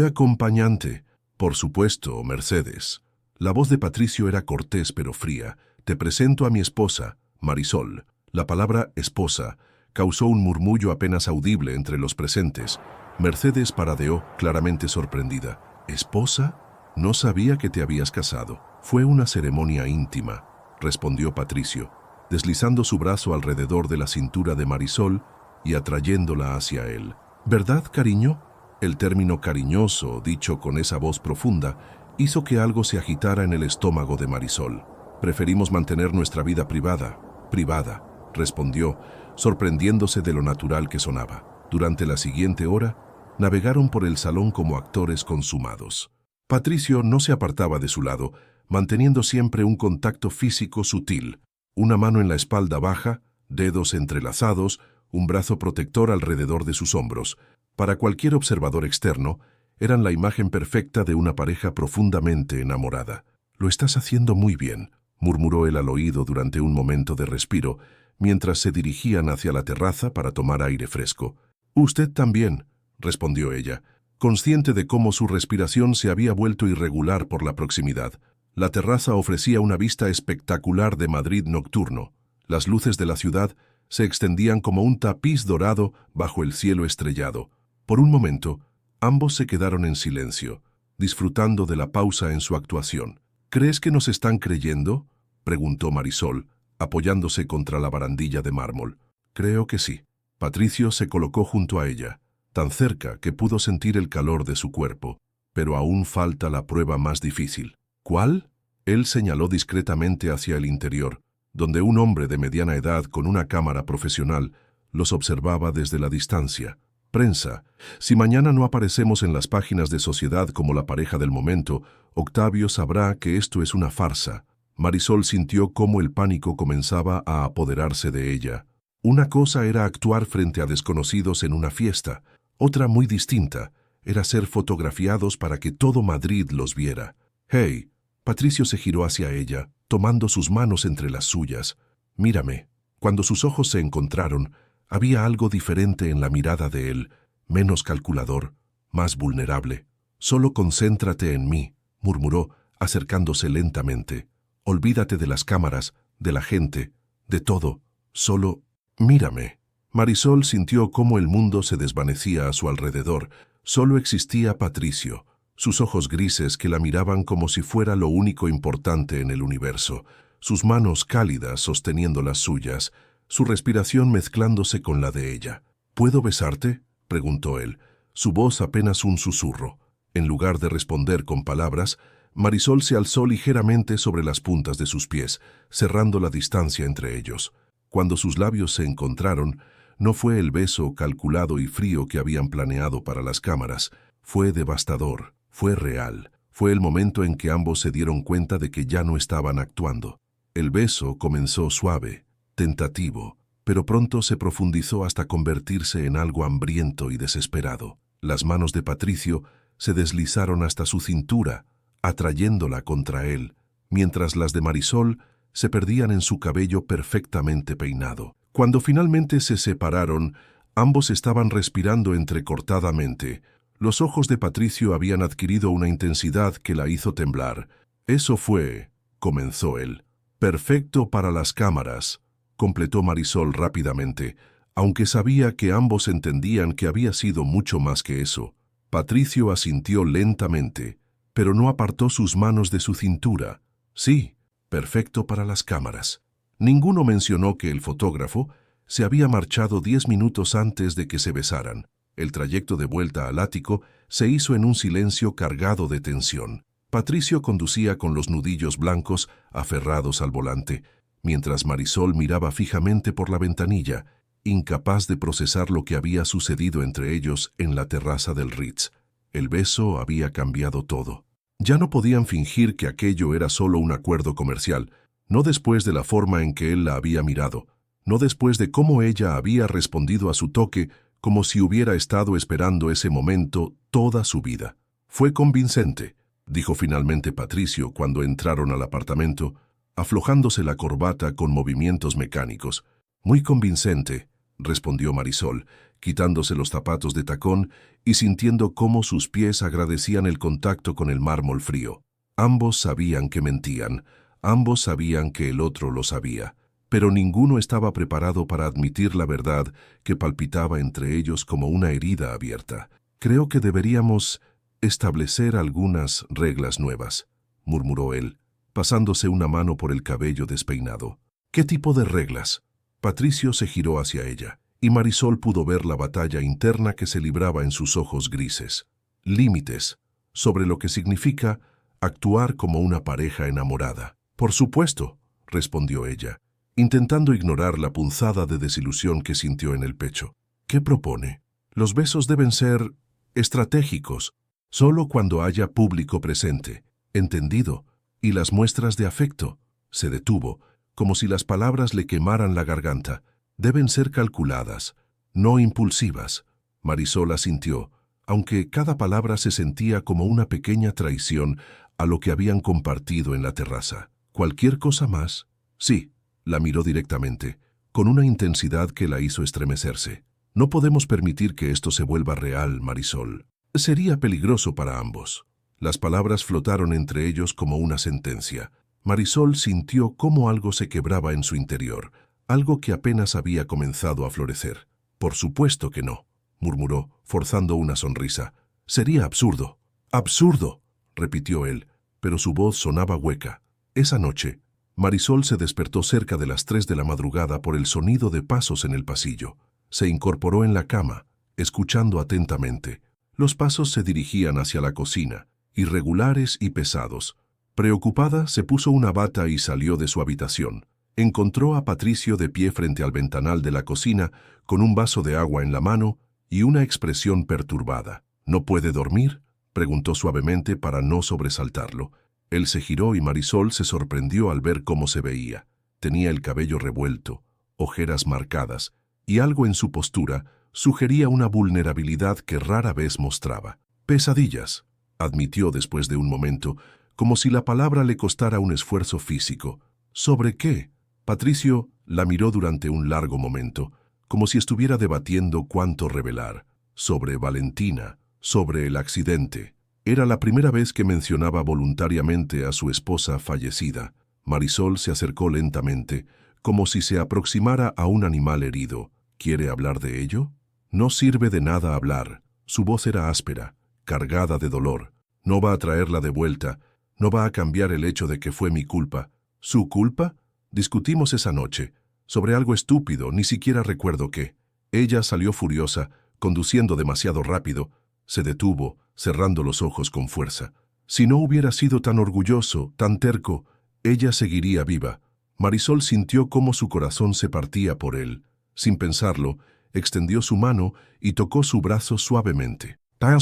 acompañante?» «Por supuesto, Mercedes». La voz de Patricio era cortés pero fría. «Te presento a mi esposa, Marisol». La palabra esposa causó un murmullo apenas audible entre los presentes. Mercedes paradeó, claramente sorprendida. «¿Esposa? No sabía que te habías casado». «Fue una ceremonia íntima», respondió Patricio, deslizando su brazo alrededor de la cintura de Marisol y atrayéndola hacia él. «¿Verdad, cariño?» El término cariñoso, dicho con esa voz profunda, hizo que algo se agitara en el estómago de Marisol. «Preferimos mantener nuestra vida privada». «Privada», respondió, sorprendiéndose de lo natural que sonaba. Durante la siguiente hora, navegaron por el salón como actores consumados. Patricio no se apartaba de su lado, manteniendo siempre un contacto físico sutil, una mano en la espalda baja, dedos entrelazados, un brazo protector alrededor de sus hombros. Para cualquier observador externo, eran la imagen perfecta de una pareja profundamente enamorada. «Lo estás haciendo muy bien», murmuró él al oído durante un momento de respiro, mientras se dirigían hacia la terraza para tomar aire fresco. «Usted también», respondió ella, consciente de cómo su respiración se había vuelto irregular por la proximidad. La terraza ofrecía una vista espectacular de Madrid nocturno. Las luces de la ciudad se extendían como un tapiz dorado bajo el cielo estrellado. Por un momento, ambos se quedaron en silencio, disfrutando de la pausa en su actuación. «¿Crees que nos están creyendo?», preguntó Marisol, apoyándose contra la barandilla de mármol. «Creo que sí». Patricio se colocó junto a ella, tan cerca que pudo sentir el calor de su cuerpo. «Pero aún falta la prueba más difícil». «¿Cuál?». Él señaló discretamente hacia el interior, donde un hombre de mediana edad con una cámara profesional los observaba desde la distancia. «Prensa, si mañana no aparecemos en las páginas de Sociedad como la pareja del momento, Octavio sabrá que esto es una farsa». Marisol sintió cómo el pánico comenzaba a apoderarse de ella. Una cosa era actuar frente a desconocidos en una fiesta, otra muy distinta era ser fotografiados para que todo Madrid los viera. «Hey», Patricio se giró hacia ella, tomando sus manos entre las suyas. «Mírame». Cuando sus ojos se encontraron, había algo diferente en la mirada de él, menos calculador, más vulnerable. «Solo concéntrate en mí», murmuró, acercándose lentamente. «Olvídate de las cámaras, de la gente, de todo. Solo mírame». Marisol sintió cómo el mundo se desvanecía a su alrededor. Solo existía Patricio, sus ojos grises que la miraban como si fuera lo único importante en el universo, sus manos cálidas sosteniendo las suyas, su respiración mezclándose con la de ella. ¿Puedo besarte?, preguntó él, su voz apenas un susurro. En lugar de responder con palabras, Marisol se alzó ligeramente sobre las puntas de sus pies, cerrando la distancia entre ellos. Cuando sus labios se encontraron, no fue el beso calculado y frío que habían planeado para las cámaras. Fue devastador, fue real. Fue el momento en que ambos se dieron cuenta de que ya no estaban actuando. El beso comenzó suave, tentativo, pero pronto se profundizó hasta convertirse en algo hambriento y desesperado. Las manos de Patricio se deslizaron hasta su cintura, atrayéndola contra él, mientras las de Marisol se perdían en su cabello perfectamente peinado. Cuando finalmente se separaron, ambos estaban respirando entrecortadamente. Los ojos de Patricio habían adquirido una intensidad que la hizo temblar. «Eso fue», comenzó él. «Perfecto para las cámaras», completó Marisol rápidamente, aunque sabía que ambos entendían que había sido mucho más que eso. Patricio asintió lentamente, pero no apartó sus manos de su cintura. «Sí, perfecto para las cámaras». Ninguno mencionó que el fotógrafo se había marchado 10 minutos antes de que se besaran. El trayecto de vuelta al ático se hizo en un silencio cargado de tensión. Patricio conducía con los nudillos blancos aferrados al volante, mientras Marisol miraba fijamente por la ventanilla, incapaz de procesar lo que había sucedido entre ellos en la terraza del Ritz. El beso había cambiado todo. Ya no podían fingir que aquello era solo un acuerdo comercial, no después de la forma en que él la había mirado, no después de cómo ella había respondido a su toque, como si hubiera estado esperando ese momento toda su vida. «Fue convincente», dijo finalmente Patricio cuando entraron al apartamento, aflojándose la corbata con movimientos mecánicos. «Muy convincente», respondió Marisol, quitándose los zapatos de tacón y sintiendo cómo sus pies agradecían el contacto con el mármol frío. Ambos sabían que mentían, ambos sabían que el otro lo sabía, pero ninguno estaba preparado para admitir la verdad que palpitaba entre ellos como una herida abierta. «Creo que deberíamos establecer algunas reglas nuevas», murmuró él, pasándose una mano por el cabello despeinado. «¿Qué tipo de reglas?». Patricio se giró hacia ella, y Marisol pudo ver la batalla interna que se libraba en sus ojos grises. Límites, sobre lo que significa actuar como una pareja enamorada. «Por supuesto», respondió ella, intentando ignorar la punzada de desilusión que sintió en el pecho. «¿Qué propone?». «Los besos deben ser estratégicos, solo cuando haya público presente». «Entendido. ¿Y las muestras de afecto?». Se detuvo, como si las palabras le quemaran la garganta. «Deben ser calculadas, no impulsivas». Marisol asintió, aunque cada palabra se sentía como una pequeña traición a lo que habían compartido en la terraza. «¿Cualquier cosa más?». «Sí». La miró directamente, con una intensidad que la hizo estremecerse. «No podemos permitir que esto se vuelva real, Marisol. Sería peligroso para ambos». Las palabras flotaron entre ellos como una sentencia. Marisol sintió cómo algo se quebraba en su interior, algo que apenas había comenzado a florecer. «Por supuesto que no», murmuró, forzando una sonrisa. «Sería absurdo». «Absurdo», repitió él, pero su voz sonaba hueca. Esa noche, Marisol se despertó cerca de las 3 de la madrugada por el sonido de pasos en el pasillo. Se incorporó en la cama, escuchando atentamente. Los pasos se dirigían hacia la cocina, irregulares y pesados. Preocupada, se puso una bata y salió de su habitación. Encontró a Patricio de pie frente al ventanal de la cocina, con un vaso de agua en la mano y una expresión perturbada. «¿No puede dormir?», preguntó suavemente para no sobresaltarlo. Él se giró y Marisol se sorprendió al ver cómo se veía. Tenía el cabello revuelto, ojeras marcadas, y algo en su postura sugería una vulnerabilidad que rara vez mostraba. «Pesadillas», admitió después de un momento, como si la palabra le costara un esfuerzo físico. «¿Sobre qué?». Patricio la miró durante un largo momento, como si estuviera debatiendo cuánto revelar. «Sobre Valentina, sobre el accidente». Era la primera vez que mencionaba voluntariamente a su esposa fallecida. Marisol se acercó lentamente, como si se aproximara a un animal herido. «¿Quiere hablar de ello?». «No sirve de nada hablar». Su voz era áspera, cargada de dolor. «No va a traerla de vuelta. No va a cambiar el hecho de que fue mi culpa». «¿Su culpa?». «Discutimos esa noche, sobre algo estúpido, ni siquiera recuerdo qué». Ella salió furiosa, conduciendo demasiado rápido. Se detuvo, cerrando los ojos con fuerza. Si no hubiera sido tan orgulloso, tan terco, ella seguiría viva. Marisol sintió cómo su corazón se partía por él. Sin pensarlo, extendió su mano y tocó su brazo suavemente.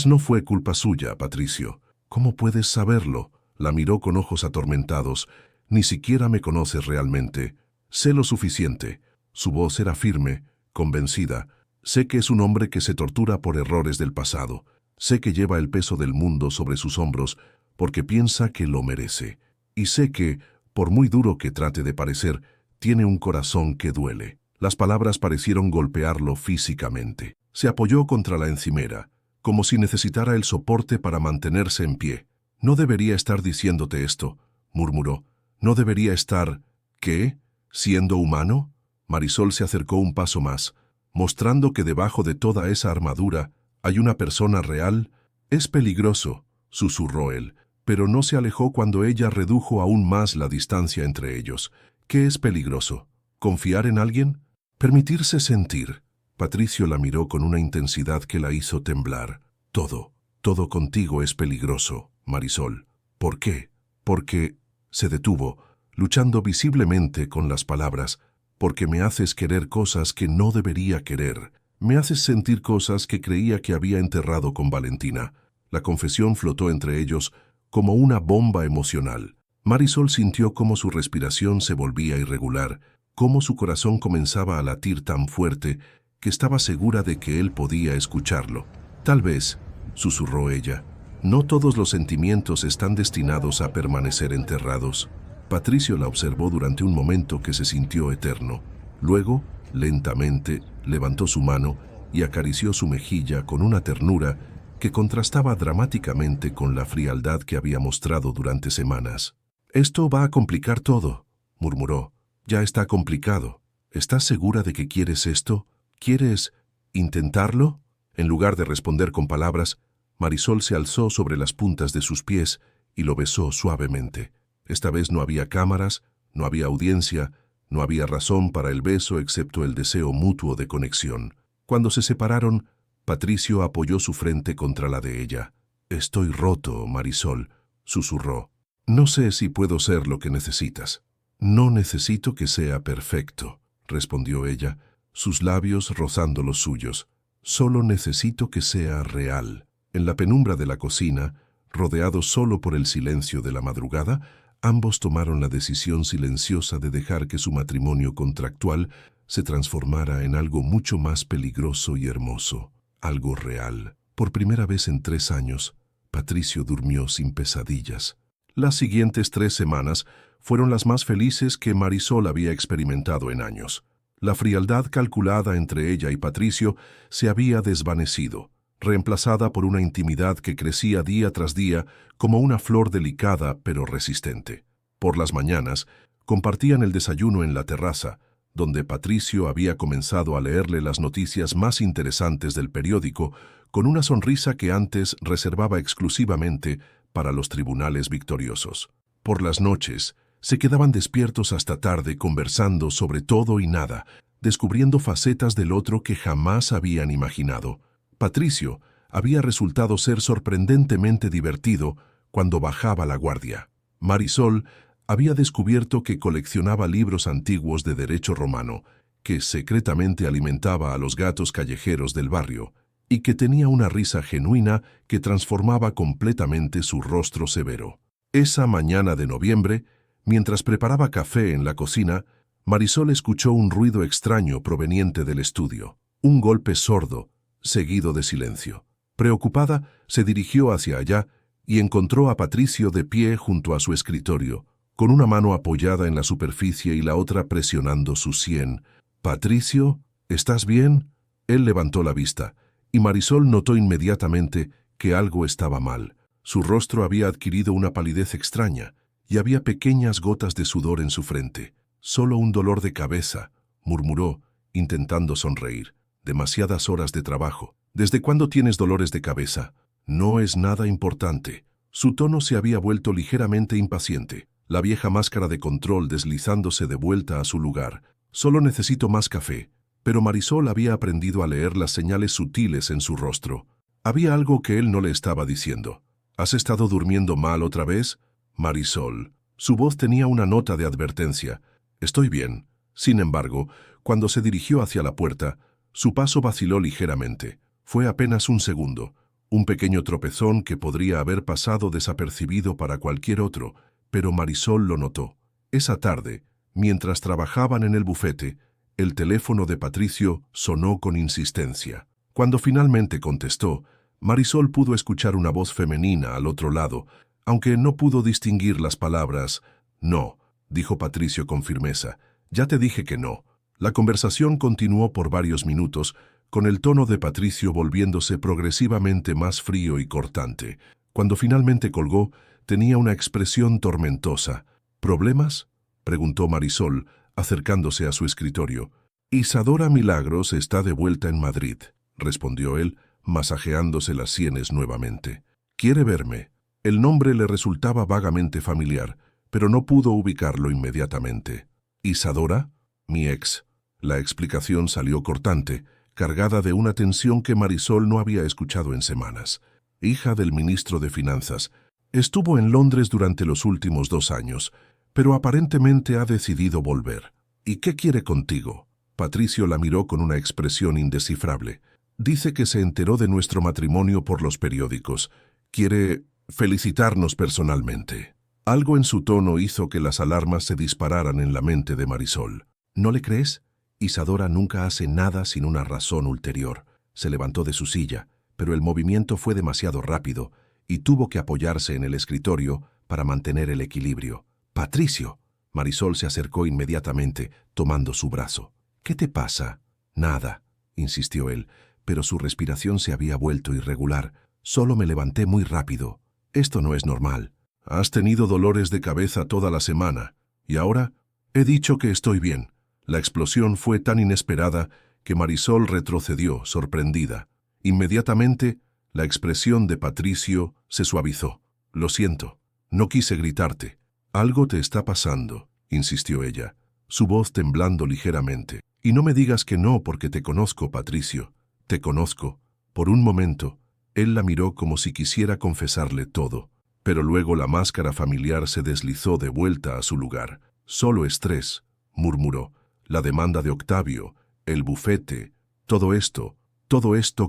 No fue culpa suya, Patricio. ¿Cómo puedes saberlo? La miró con ojos atormentados. Ni siquiera me conoces realmente. Sé lo suficiente. Su voz era firme, convencida. Sé que es un hombre que se tortura por errores del pasado. Sé que lleva el peso del mundo sobre sus hombros porque piensa que lo merece. Y sé que, por muy duro que trate de parecer, tiene un corazón que duele. Las palabras parecieron golpearlo físicamente. Se apoyó contra la encimera, como si necesitara el soporte para mantenerse en pie. «No debería estar diciéndote esto», murmuró. «No debería estar... ¿qué? ¿Siendo humano?» Marisol se acercó un paso más, mostrando que debajo de toda esa armadura hay una persona real. «Es peligroso», susurró él, pero no se alejó cuando ella redujo aún más la distancia entre ellos. «¿Qué es peligroso? ¿Confiar en alguien? ¿Permitirse sentir?» Patricio la miró con una intensidad que la hizo temblar. Todo contigo es peligroso, Marisol. ¿Por qué? Porque se detuvo, luchando visiblemente con las palabras. Porque me haces querer cosas que no debería querer. Me haces sentir cosas que creía que había enterrado con Valentina. La confesión flotó entre ellos como una bomba emocional. Marisol sintió cómo su respiración se volvía irregular, cómo su corazón comenzaba a latir tan fuerte que estaba segura de que él podía escucharlo. «Tal vez», susurró ella, «no todos los sentimientos están destinados a permanecer enterrados». Patricio la observó durante un momento que se sintió eterno. Luego, lentamente, levantó su mano y acarició su mejilla con una ternura que contrastaba dramáticamente con la frialdad que había mostrado durante semanas. «Esto va a complicar todo», murmuró. «Ya está complicado. ¿Estás segura de que quieres esto? ¿Quieres intentarlo?» En lugar de responder con palabras, Marisol se alzó sobre las puntas de sus pies y lo besó suavemente. Esta vez no había cámaras, no había audiencia, no había razón para el beso excepto el deseo mutuo de conexión. Cuando se separaron, Patricio apoyó su frente contra la de ella. «Estoy roto, Marisol», susurró. «No sé si puedo ser lo que necesitas». «No necesito que sea perfecto», respondió ella, sus labios rozando los suyos. «Solo necesito que sea real». En la penumbra de la cocina, rodeados solo por el silencio de la madrugada, ambos tomaron la decisión silenciosa de dejar que su matrimonio contractual se transformara en algo mucho más peligroso y hermoso, algo real. Por primera vez en 3 años, Patricio durmió sin pesadillas. Las siguientes 3 semanas fueron las más felices que Marisol había experimentado en años. La frialdad calculada entre ella y Patricio se había desvanecido, reemplazada por una intimidad que crecía día tras día como una flor delicada pero resistente. Por las mañanas, compartían el desayuno en la terraza, donde Patricio había comenzado a leerle las noticias más interesantes del periódico con una sonrisa que antes reservaba exclusivamente para los tribunales victoriosos. Por las noches, se quedaban despiertos hasta tarde conversando sobre todo y nada, descubriendo facetas del otro que jamás habían imaginado. Patricio había resultado ser sorprendentemente divertido cuando bajaba la guardia. Marisol había descubierto que coleccionaba libros antiguos de derecho romano, que secretamente alimentaba a los gatos callejeros del barrio, y que tenía una risa genuina que transformaba completamente su rostro severo. Esa mañana de noviembre, mientras preparaba café en la cocina, Marisol escuchó un ruido extraño proveniente del estudio. Un golpe sordo, seguido de silencio. Preocupada, se dirigió hacia allá y encontró a Patricio de pie junto a su escritorio, con una mano apoyada en la superficie y la otra presionando su sien. «Patricio, ¿estás bien?» Él levantó la vista, y Marisol notó inmediatamente que algo estaba mal. Su rostro había adquirido una palidez extraña, y había pequeñas gotas de sudor en su frente. «Solo un dolor de cabeza», murmuró, intentando sonreír. «Demasiadas horas de trabajo. ¿Desde cuándo tienes dolores de cabeza?» «No es nada importante». Su tono se había vuelto ligeramente impaciente, la vieja máscara de control deslizándose de vuelta a su lugar. «Solo necesito más café». pero Marisol había aprendido a leer las señales sutiles en su rostro. Había algo que él no le estaba diciendo. ¿Has estado durmiendo mal otra vez? Marisol. Su voz tenía una nota de advertencia. Estoy bien. Sin embargo, cuando se dirigió hacia la puerta, su paso vaciló ligeramente. Fue apenas un segundo. Un pequeño tropezón que podría haber pasado desapercibido para cualquier otro, pero Marisol lo notó. Esa tarde, mientras trabajaban en el bufete, el teléfono de Patricio sonó con insistencia. Cuando finalmente contestó, Marisol pudo escuchar una voz femenina al otro lado, aunque no pudo distinguir las palabras. No, dijo Patricio con firmeza. Ya te dije que no. La conversación continuó por varios minutos, con el tono de Patricio volviéndose progresivamente más frío y cortante. Cuando finalmente colgó, tenía una expresión tormentosa. ¿Problemas?, preguntó Marisol, acercándose a su escritorio. Isadora Milagros está de vuelta en Madrid, respondió él, masajeándose las sienes nuevamente. ¿Quiere verme? El nombre le resultaba vagamente familiar, pero no pudo ubicarlo inmediatamente. ¿Isadora? Mi ex. La explicación salió cortante, cargada de una tensión que Marisol no había escuchado en semanas. Hija del ministro de Finanzas. Estuvo en Londres durante los últimos 2 años, pero aparentemente ha decidido volver. ¿Y qué quiere contigo? Patricio la miró con una expresión indescifrable. Dice que se enteró de nuestro matrimonio por los periódicos. Quiere felicitarnos personalmente. Algo en su tono hizo que las alarmas se dispararan en la mente de Marisol. ¿No le crees? Isadora nunca hace nada sin una razón ulterior. Se levantó de su silla, pero el movimiento fue demasiado rápido y tuvo que apoyarse en el escritorio para mantener el equilibrio. «¡Patricio!». Marisol se acercó inmediatamente, tomando su brazo. «¿Qué te pasa?». «Nada», insistió él, pero su respiración se había vuelto irregular. «Solo me levanté muy rápido. Esto no es normal». «Has tenido dolores de cabeza toda la semana. ¿Y ahora?» «He dicho que estoy bien». La explosión fue tan inesperada que Marisol retrocedió, sorprendida. Inmediatamente, la expresión de Patricio se suavizó. «Lo siento. No quise gritarte». «Algo te está pasando», insistió ella, su voz temblando ligeramente. «Y no me digas que no porque te conozco, Patricio. Te conozco». Por un momento, él la miró como si quisiera confesarle todo, pero luego la máscara familiar se deslizó de vuelta a su lugar. «Solo estrés», murmuró. «La demanda de Octavio, el bufete, todo esto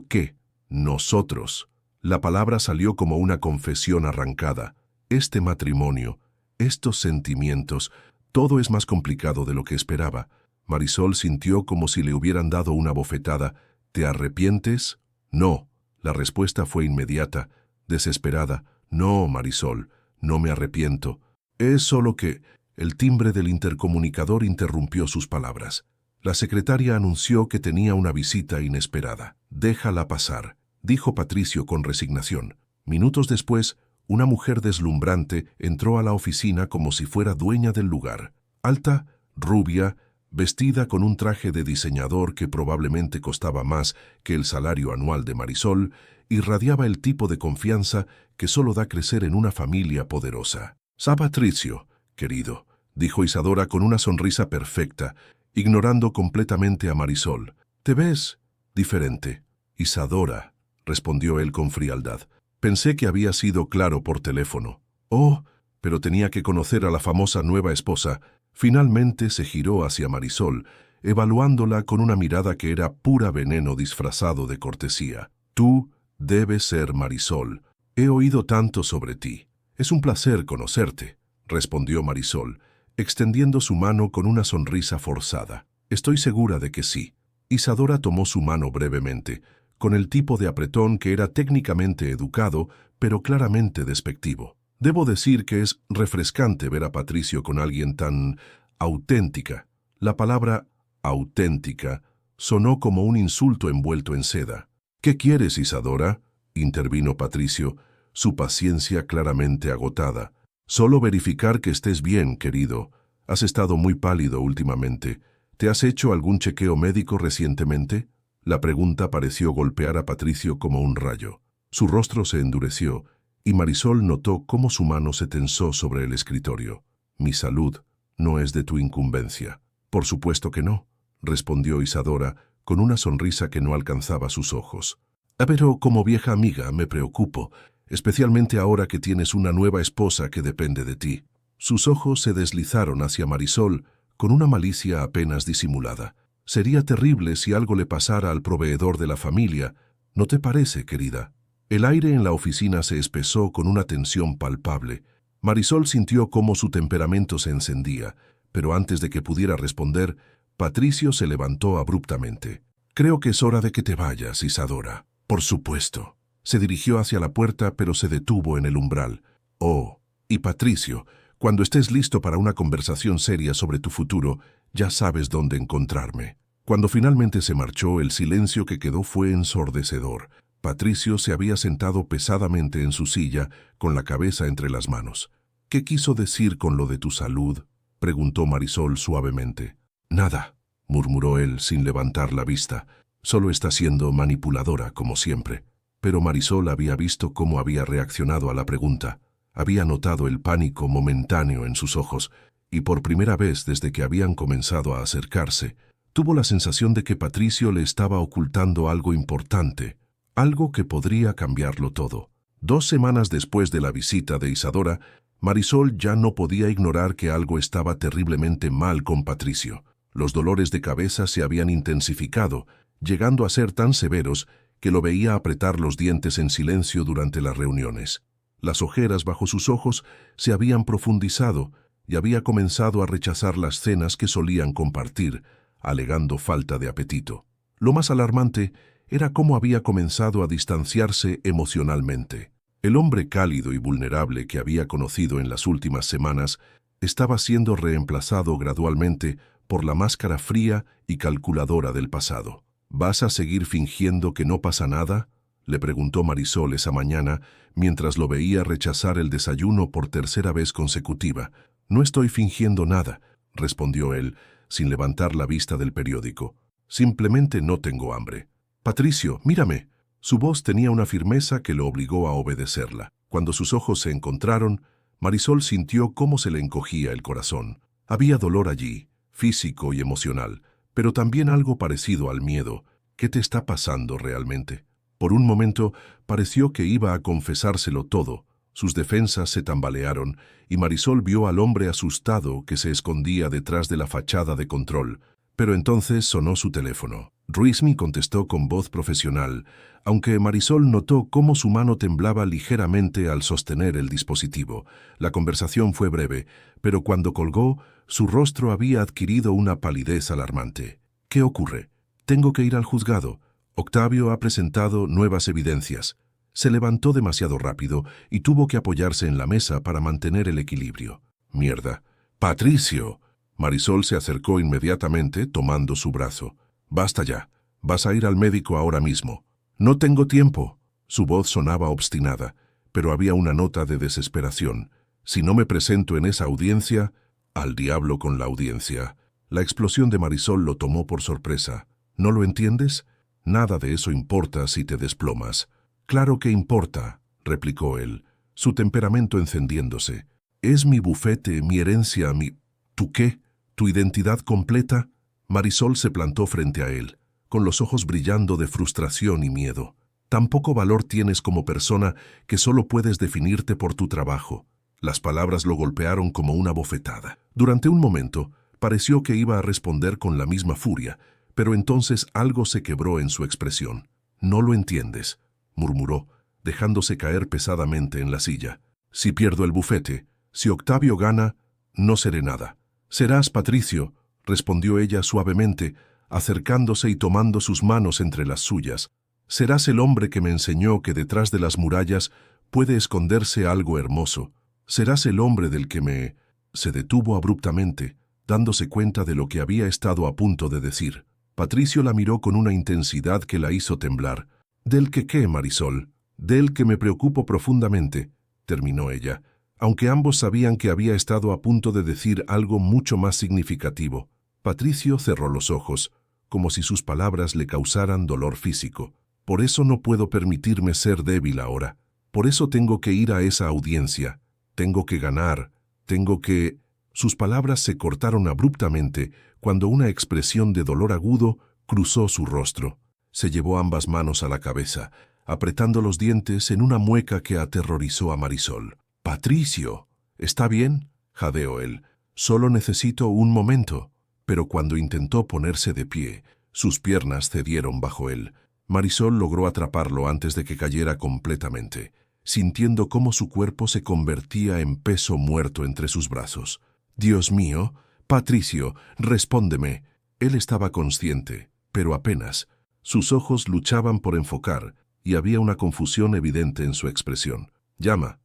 ¿qué? Nosotros». La palabra salió como una confesión arrancada. «Este matrimonio, estos sentimientos, todo es más complicado de lo que esperaba». Marisol sintió como si le hubieran dado una bofetada. «¿Te arrepientes?». «No». La respuesta fue inmediata, desesperada. «No, Marisol, no me arrepiento. Es solo que…». El timbre del intercomunicador interrumpió sus palabras. La secretaria anunció que tenía una visita inesperada. «Déjala pasar», dijo Patricio con resignación. Minutos después, una mujer deslumbrante entró a la oficina como si fuera dueña del lugar. Alta, rubia, vestida con un traje de diseñador que probablemente costaba más que el salario anual de Marisol, irradiaba el tipo de confianza que solo da crecer en una familia poderosa. «Sa Patricio, querido», dijo Isadora con una sonrisa perfecta, ignorando completamente a Marisol. «Te ves diferente». «Isadora», respondió él con frialdad. «Pensé que había sido claro por teléfono». «Oh, pero tenía que conocer a la famosa nueva esposa». Finalmente se giró hacia Marisol, evaluándola con una mirada que era pura veneno disfrazado de cortesía. «Tú debes ser Marisol. He oído tanto sobre ti. Es un placer conocerte», respondió Marisol, extendiendo su mano con una sonrisa forzada. «Estoy segura de que sí». Isadora tomó su mano brevemente, con el tipo de apretón que era técnicamente educado, pero claramente despectivo. Debo decir que es refrescante ver a Patricio con alguien tan auténtica. La palabra auténtica sonó como un insulto envuelto en seda. «¿Qué quieres, Isadora?», intervino Patricio, su paciencia claramente agotada. «Solo verificar que estés bien, querido. Has estado muy pálido últimamente. ¿Te has hecho algún chequeo médico recientemente?». La pregunta pareció golpear a Patricio como un rayo. Su rostro se endureció, y Marisol notó cómo su mano se tensó sobre el escritorio. «Mi salud no es de tu incumbencia». «Por supuesto que no», respondió Isadora, con una sonrisa que no alcanzaba sus ojos. Pero como vieja amiga me preocupo, especialmente ahora que tienes una nueva esposa que depende de ti. Sus ojos se deslizaron hacia Marisol con una malicia apenas disimulada. Sería terrible si algo le pasara al proveedor de la familia, ¿no te parece, querida? El aire en la oficina se espesó con una tensión palpable. Marisol sintió cómo su temperamento se encendía, pero antes de que pudiera responder, Patricio se levantó abruptamente. «Creo que es hora de que te vayas, Isadora». «Por supuesto». Se dirigió hacia la puerta, pero se detuvo en el umbral. «Oh, y Patricio, cuando estés listo para una conversación seria sobre tu futuro, ya sabes dónde encontrarme». Cuando finalmente se marchó, el silencio que quedó fue ensordecedor. Patricio se había sentado pesadamente en su silla, con la cabeza entre las manos. «¿Qué quiso decir con lo de tu salud?», preguntó Marisol suavemente. «Nada», murmuró él sin levantar la vista. «Solo está siendo manipuladora, como siempre». Pero Marisol había visto cómo había reaccionado a la pregunta. Había notado el pánico momentáneo en sus ojos, y por primera vez desde que habían comenzado a acercarse, tuvo la sensación de que Patricio le estaba ocultando algo importante, algo que podría cambiarlo todo. 2 semanas después de la visita de Isadora, Marisol ya no podía ignorar que algo estaba terriblemente mal con Patricio. Los dolores de cabeza se habían intensificado, llegando a ser tan severos que lo veía apretar los dientes en silencio durante las reuniones. Las ojeras bajo sus ojos se habían profundizado y había comenzado a rechazar las cenas que solían compartir, alegando falta de apetito. Lo más alarmante era cómo había comenzado a distanciarse emocionalmente. El hombre cálido y vulnerable que había conocido en las últimas semanas estaba siendo reemplazado gradualmente por la máscara fría y calculadora del pasado. «¿Vas a seguir fingiendo que no pasa nada?», le preguntó Marisol esa mañana, mientras lo veía rechazar el desayuno por 3ª vez consecutiva. «No estoy fingiendo nada», respondió él, sin levantar la vista del periódico. «Simplemente no tengo hambre». «Patricio, mírame». Su voz tenía una firmeza que lo obligó a obedecerla. Cuando sus ojos se encontraron, Marisol sintió cómo se le encogía el corazón. Había dolor allí, físico y emocional, pero también algo parecido al miedo. «¿Qué te está pasando realmente?». Por un momento pareció que iba a confesárselo todo. Sus defensas se tambalearon y Marisol vio al hombre asustado que se escondía detrás de la fachada de control. Pero entonces sonó su teléfono. Ruizmi contestó con voz profesional, aunque Marisol notó cómo su mano temblaba ligeramente al sostener el dispositivo. La conversación fue breve, pero cuando colgó, su rostro había adquirido una palidez alarmante. «¿Qué ocurre?». «Tengo que ir al juzgado. Octavio ha presentado nuevas evidencias». Se levantó demasiado rápido y tuvo que apoyarse en la mesa para mantener el equilibrio. «Mierda». «Patricio». Marisol se acercó inmediatamente, tomando su brazo. «Basta ya. Vas a ir al médico ahora mismo». «No tengo tiempo». Su voz sonaba obstinada, pero había una nota de desesperación. «Si no me presento en esa audiencia, al diablo con la audiencia». La explosión de Marisol lo tomó por sorpresa. «¿No lo entiendes? Nada de eso importa si te desplomas». «Claro que importa», replicó él, su temperamento encendiéndose. «Es mi bufete, mi herencia, mi... ¿Tú qué? ¿Tu identidad completa?». Marisol se plantó frente a él, con los ojos brillando de frustración y miedo. «Tan poco valor tienes como persona que solo puedes definirte por tu trabajo». Las palabras lo golpearon como una bofetada. Durante un momento, pareció que iba a responder con la misma furia, pero entonces algo se quebró en su expresión. «No lo entiendes», murmuró, dejándose caer pesadamente en la silla. «Si pierdo el bufete, si Octavio gana, no seré nada». «Serás Patricio», respondió ella suavemente, acercándose y tomando sus manos entre las suyas. «Serás el hombre que me enseñó que detrás de las murallas puede esconderse algo hermoso. Serás el hombre del que me...». Se detuvo abruptamente, dándose cuenta de lo que había estado a punto de decir. Patricio la miró con una intensidad que la hizo temblar. «¿Del que qué, Marisol?». «Del que me preocupo profundamente», terminó ella, aunque ambos sabían que había estado a punto de decir algo mucho más significativo. Patricio cerró los ojos, como si sus palabras le causaran dolor físico. «Por eso no puedo permitirme ser débil ahora. Por eso tengo que ir a esa audiencia. Tengo que ganar. Tengo que...». Sus palabras se cortaron abruptamente cuando una expresión de dolor agudo cruzó su rostro. Se llevó ambas manos a la cabeza, apretando los dientes en una mueca que aterrorizó a Marisol. «Patricio, ¿está bien?», jadeó él. «Solo necesito un momento». Pero cuando intentó ponerse de pie, sus piernas cedieron bajo él. Marisol logró atraparlo antes de que cayera completamente, sintiendo cómo su cuerpo se convertía en peso muerto entre sus brazos. «Dios mío, Patricio, respóndeme». Él estaba consciente, pero apenas. Sus ojos luchaban por enfocar, y había una confusión evidente en su expresión. Llama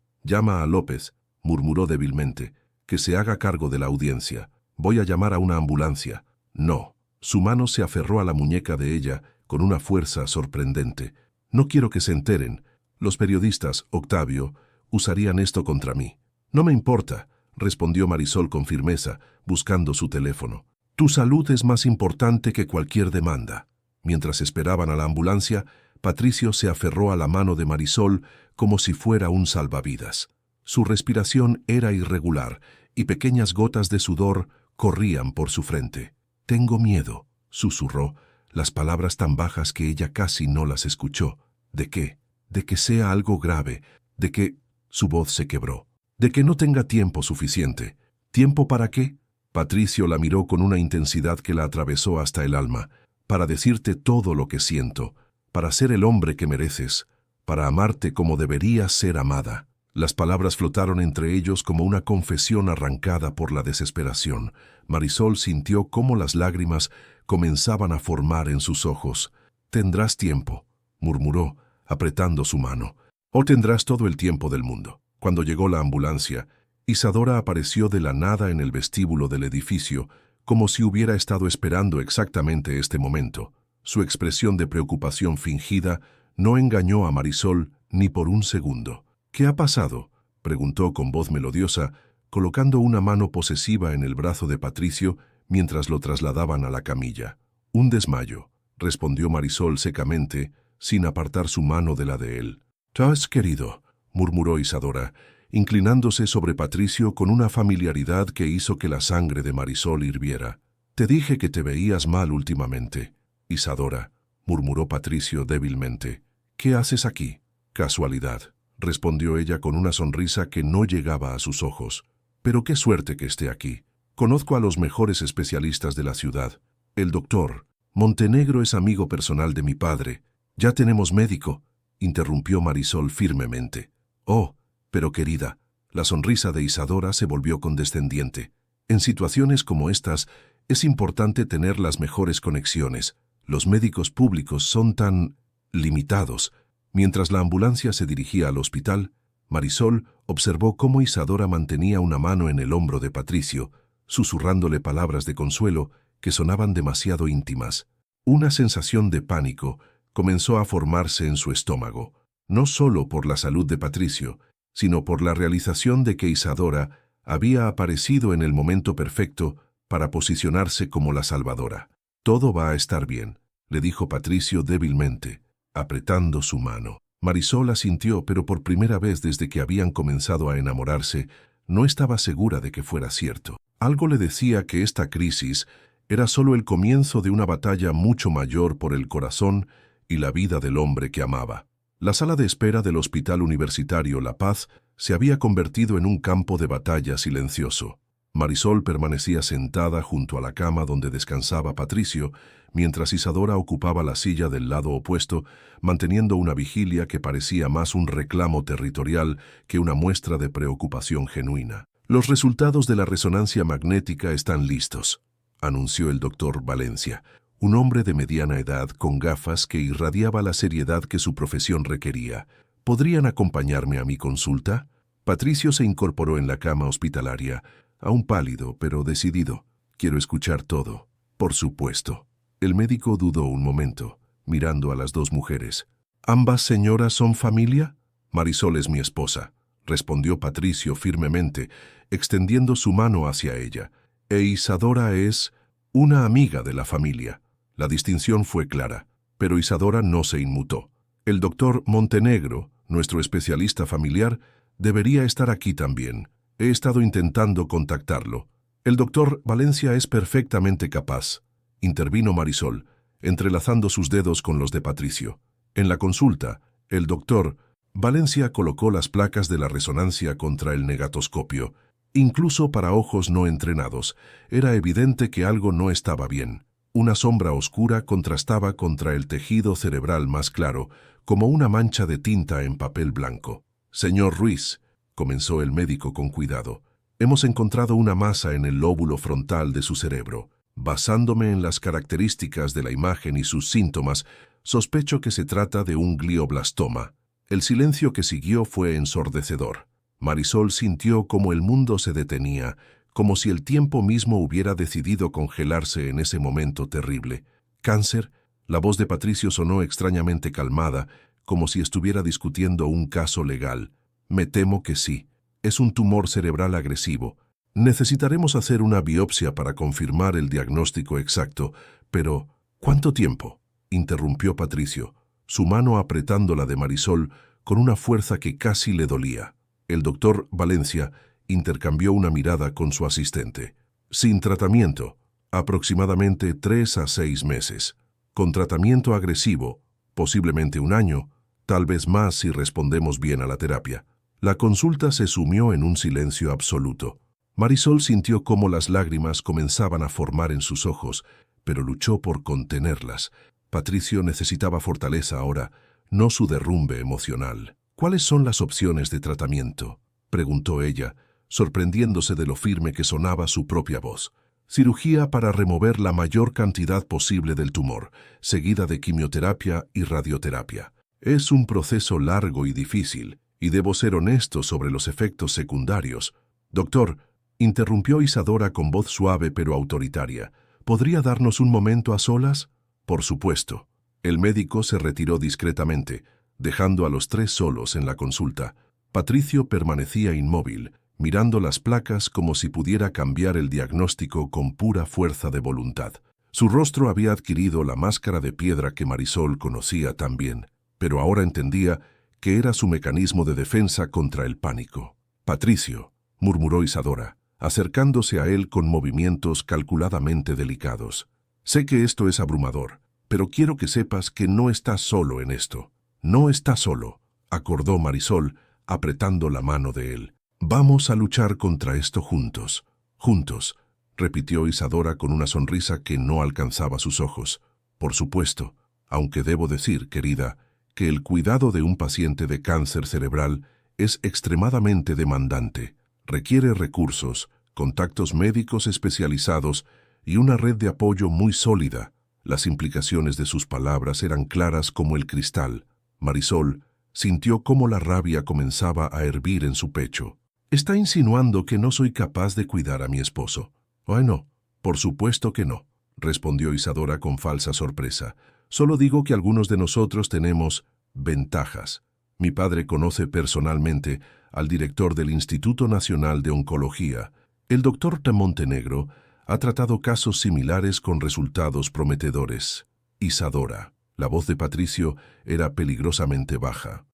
a López», murmuró débilmente. «Que se haga cargo de la audiencia. Voy a llamar a una ambulancia». «No». Su mano se aferró a la muñeca de ella con una fuerza sorprendente. «No quiero que se enteren. Los periodistas, Octavio, usarían esto contra mí». «No me importa», respondió Marisol con firmeza, buscando su teléfono. «Tu salud es más importante que cualquier demanda». Mientras esperaban a la ambulancia, Patricio se aferró a la mano de Marisol como si fuera un salvavidas. Su respiración era irregular y pequeñas gotas de sudor corrían por su frente. «Tengo miedo», susurró, las palabras tan bajas que ella casi no las escuchó. «¿De qué? De que sea algo grave, de que...» Su voz se quebró. «De que no tenga tiempo suficiente». «¿Tiempo para qué?». Patricio la miró con una intensidad que la atravesó hasta el alma. «Para decirte todo lo que siento, para ser el hombre que mereces, para amarte como deberías ser amada». Las palabras flotaron entre ellos como una confesión arrancada por la desesperación. Marisol sintió cómo las lágrimas comenzaban a formar en sus ojos. «Tendrás tiempo», murmuró, apretando su mano. «O tendrás todo el tiempo del mundo». Cuando llegó la ambulancia, Isadora apareció de la nada en el vestíbulo del edificio, como si hubiera estado esperando exactamente este momento. Su expresión de preocupación fingida no engañó a Marisol ni por un segundo. «¿Qué ha pasado?», preguntó con voz melodiosa, colocando una mano posesiva en el brazo de Patricio mientras lo trasladaban a la camilla. «Un desmayo», respondió Marisol secamente, sin apartar su mano de la de él. «¿Te has querido?», murmuró Isadora, inclinándose sobre Patricio con una familiaridad que hizo que la sangre de Marisol hirviera. «Te dije que te veías mal últimamente». «Isadora», murmuró Patricio débilmente. «¿Qué haces aquí?». «Casualidad», respondió ella con una sonrisa que no llegaba a sus ojos. «Pero qué suerte que esté aquí. Conozco a los mejores especialistas de la ciudad. El doctor Montenegro es amigo personal de mi padre. Ya tenemos médico», interrumpió Marisol firmemente. «Oh, pero querida», la sonrisa de Isadora se volvió condescendiente. «En situaciones como estas, es importante tener las mejores conexiones. Los médicos públicos son tan limitados». Mientras la ambulancia se dirigía al hospital, Marisol observó cómo Isadora mantenía una mano en el hombro de Patricio, susurrándole palabras de consuelo que sonaban demasiado íntimas. Una sensación de pánico comenzó a formarse en su estómago, no solo por la salud de Patricio, sino por la realización de que Isadora había aparecido en el momento perfecto para posicionarse como la salvadora. «Todo va a estar bien», le dijo Patricio débilmente, apretando su mano. Marisol asintió, pero por primera vez desde que habían comenzado a enamorarse, no estaba segura de que fuera cierto. Algo le decía que esta crisis era solo el comienzo de una batalla mucho mayor por el corazón y la vida del hombre que amaba. La sala de espera del Hospital Universitario La Paz se había convertido en un campo de batalla silencioso. Marisol permanecía sentada junto a la cama donde descansaba Patricio, mientras Isadora ocupaba la silla del lado opuesto, manteniendo una vigilia que parecía más un reclamo territorial que una muestra de preocupación genuina. «Los resultados de la resonancia magnética están listos», anunció el doctor Valencia, un hombre de mediana edad con gafas que irradiaba la seriedad que su profesión requería. «¿Podrían acompañarme a mi consulta?». Patricio se incorporó en la cama hospitalaria, aún pálido, pero decidido. «Quiero escuchar todo». «Por supuesto». El médico dudó un momento, mirando a las dos mujeres. «¿Ambas señoras son familia?». «Marisol es mi esposa», respondió Patricio firmemente, extendiendo su mano hacia ella. «E Isadora es una amiga de la familia». La distinción fue clara, pero Isadora no se inmutó. «El doctor Montenegro, nuestro especialista familiar, debería estar aquí también. He estado intentando contactarlo». El doctor Valencia es perfectamente capaz, intervino Marisol, entrelazando sus dedos con los de Patricio. En la consulta, el doctor Valencia colocó las placas de la resonancia contra el negatoscopio. Incluso para ojos no entrenados, era evidente que algo no estaba bien. Una sombra oscura contrastaba contra el tejido cerebral más claro, como una mancha de tinta en papel blanco. «Señor Ruiz», comenzó el médico con cuidado, «hemos encontrado una masa en el lóbulo frontal de su cerebro. Basándome en las características de la imagen y sus síntomas, sospecho que se trata de un glioblastoma». El silencio que siguió fue ensordecedor. Marisol sintió como el mundo se detenía, como si el tiempo mismo hubiera decidido congelarse en ese momento terrible. «¿Cáncer?». La voz de Patricio sonó extrañamente calmada, como si estuviera discutiendo un caso legal. «Me temo que sí. Es un tumor cerebral agresivo. Necesitaremos hacer una biopsia para confirmar el diagnóstico exacto, pero ¿cuánto tiempo?», interrumpió Patricio, su mano apretando la de Marisol con una fuerza que casi le dolía. El doctor Valencia intercambió una mirada con su asistente. «Sin tratamiento, aproximadamente 3 a 6 meses. Con tratamiento agresivo, posiblemente 1 año, tal vez más si respondemos bien a la terapia». La consulta se sumió en un silencio absoluto. Marisol sintió cómo las lágrimas comenzaban a formar en sus ojos, pero luchó por contenerlas. Patricio necesitaba fortaleza ahora, no su derrumbe emocional. «¿Cuáles son las opciones de tratamiento?», preguntó ella, sorprendiéndose de lo firme que sonaba su propia voz. «Cirugía para remover la mayor cantidad posible del tumor, seguida de quimioterapia y radioterapia. Es un proceso largo y difícil, y debo ser honesto sobre los efectos secundarios». «Doctor», interrumpió Isadora con voz suave pero autoritaria, «¿podría darnos un momento a solas?». «Por supuesto». El médico se retiró discretamente, dejando a los 3 solos en la consulta. Patricio permanecía inmóvil, mirando las placas como si pudiera cambiar el diagnóstico con pura fuerza de voluntad. Su rostro había adquirido la máscara de piedra que Marisol conocía tan bien, pero ahora entendía que era su mecanismo de defensa contra el pánico. «Patricio», murmuró Isadora, acercándose a él con movimientos calculadamente delicados. «Sé que esto es abrumador, pero quiero que sepas que no estás solo en esto». «No está solo», acordó Marisol, apretando la mano de él. «Vamos a luchar contra esto juntos». «Juntos», repitió Isadora con una sonrisa que no alcanzaba sus ojos. «Por supuesto, aunque debo decir, querida, que el cuidado de un paciente de cáncer cerebral es extremadamente demandante. Requiere recursos, contactos médicos especializados y una red de apoyo muy sólida». Las implicaciones de sus palabras eran claras como el cristal. Marisol sintió cómo la rabia comenzaba a hervir en su pecho. «¿Está insinuando que no soy capaz de cuidar a mi esposo?». «Bueno, por supuesto que no», respondió Isadora con falsa sorpresa. «Solo digo que algunos de nosotros tenemos ventajas. Mi padre conoce personalmente al director del Instituto Nacional de Oncología. El doctor de Montenegro ha tratado casos similares con resultados prometedores». «Isadora». La voz de Patricio era peligrosamente baja.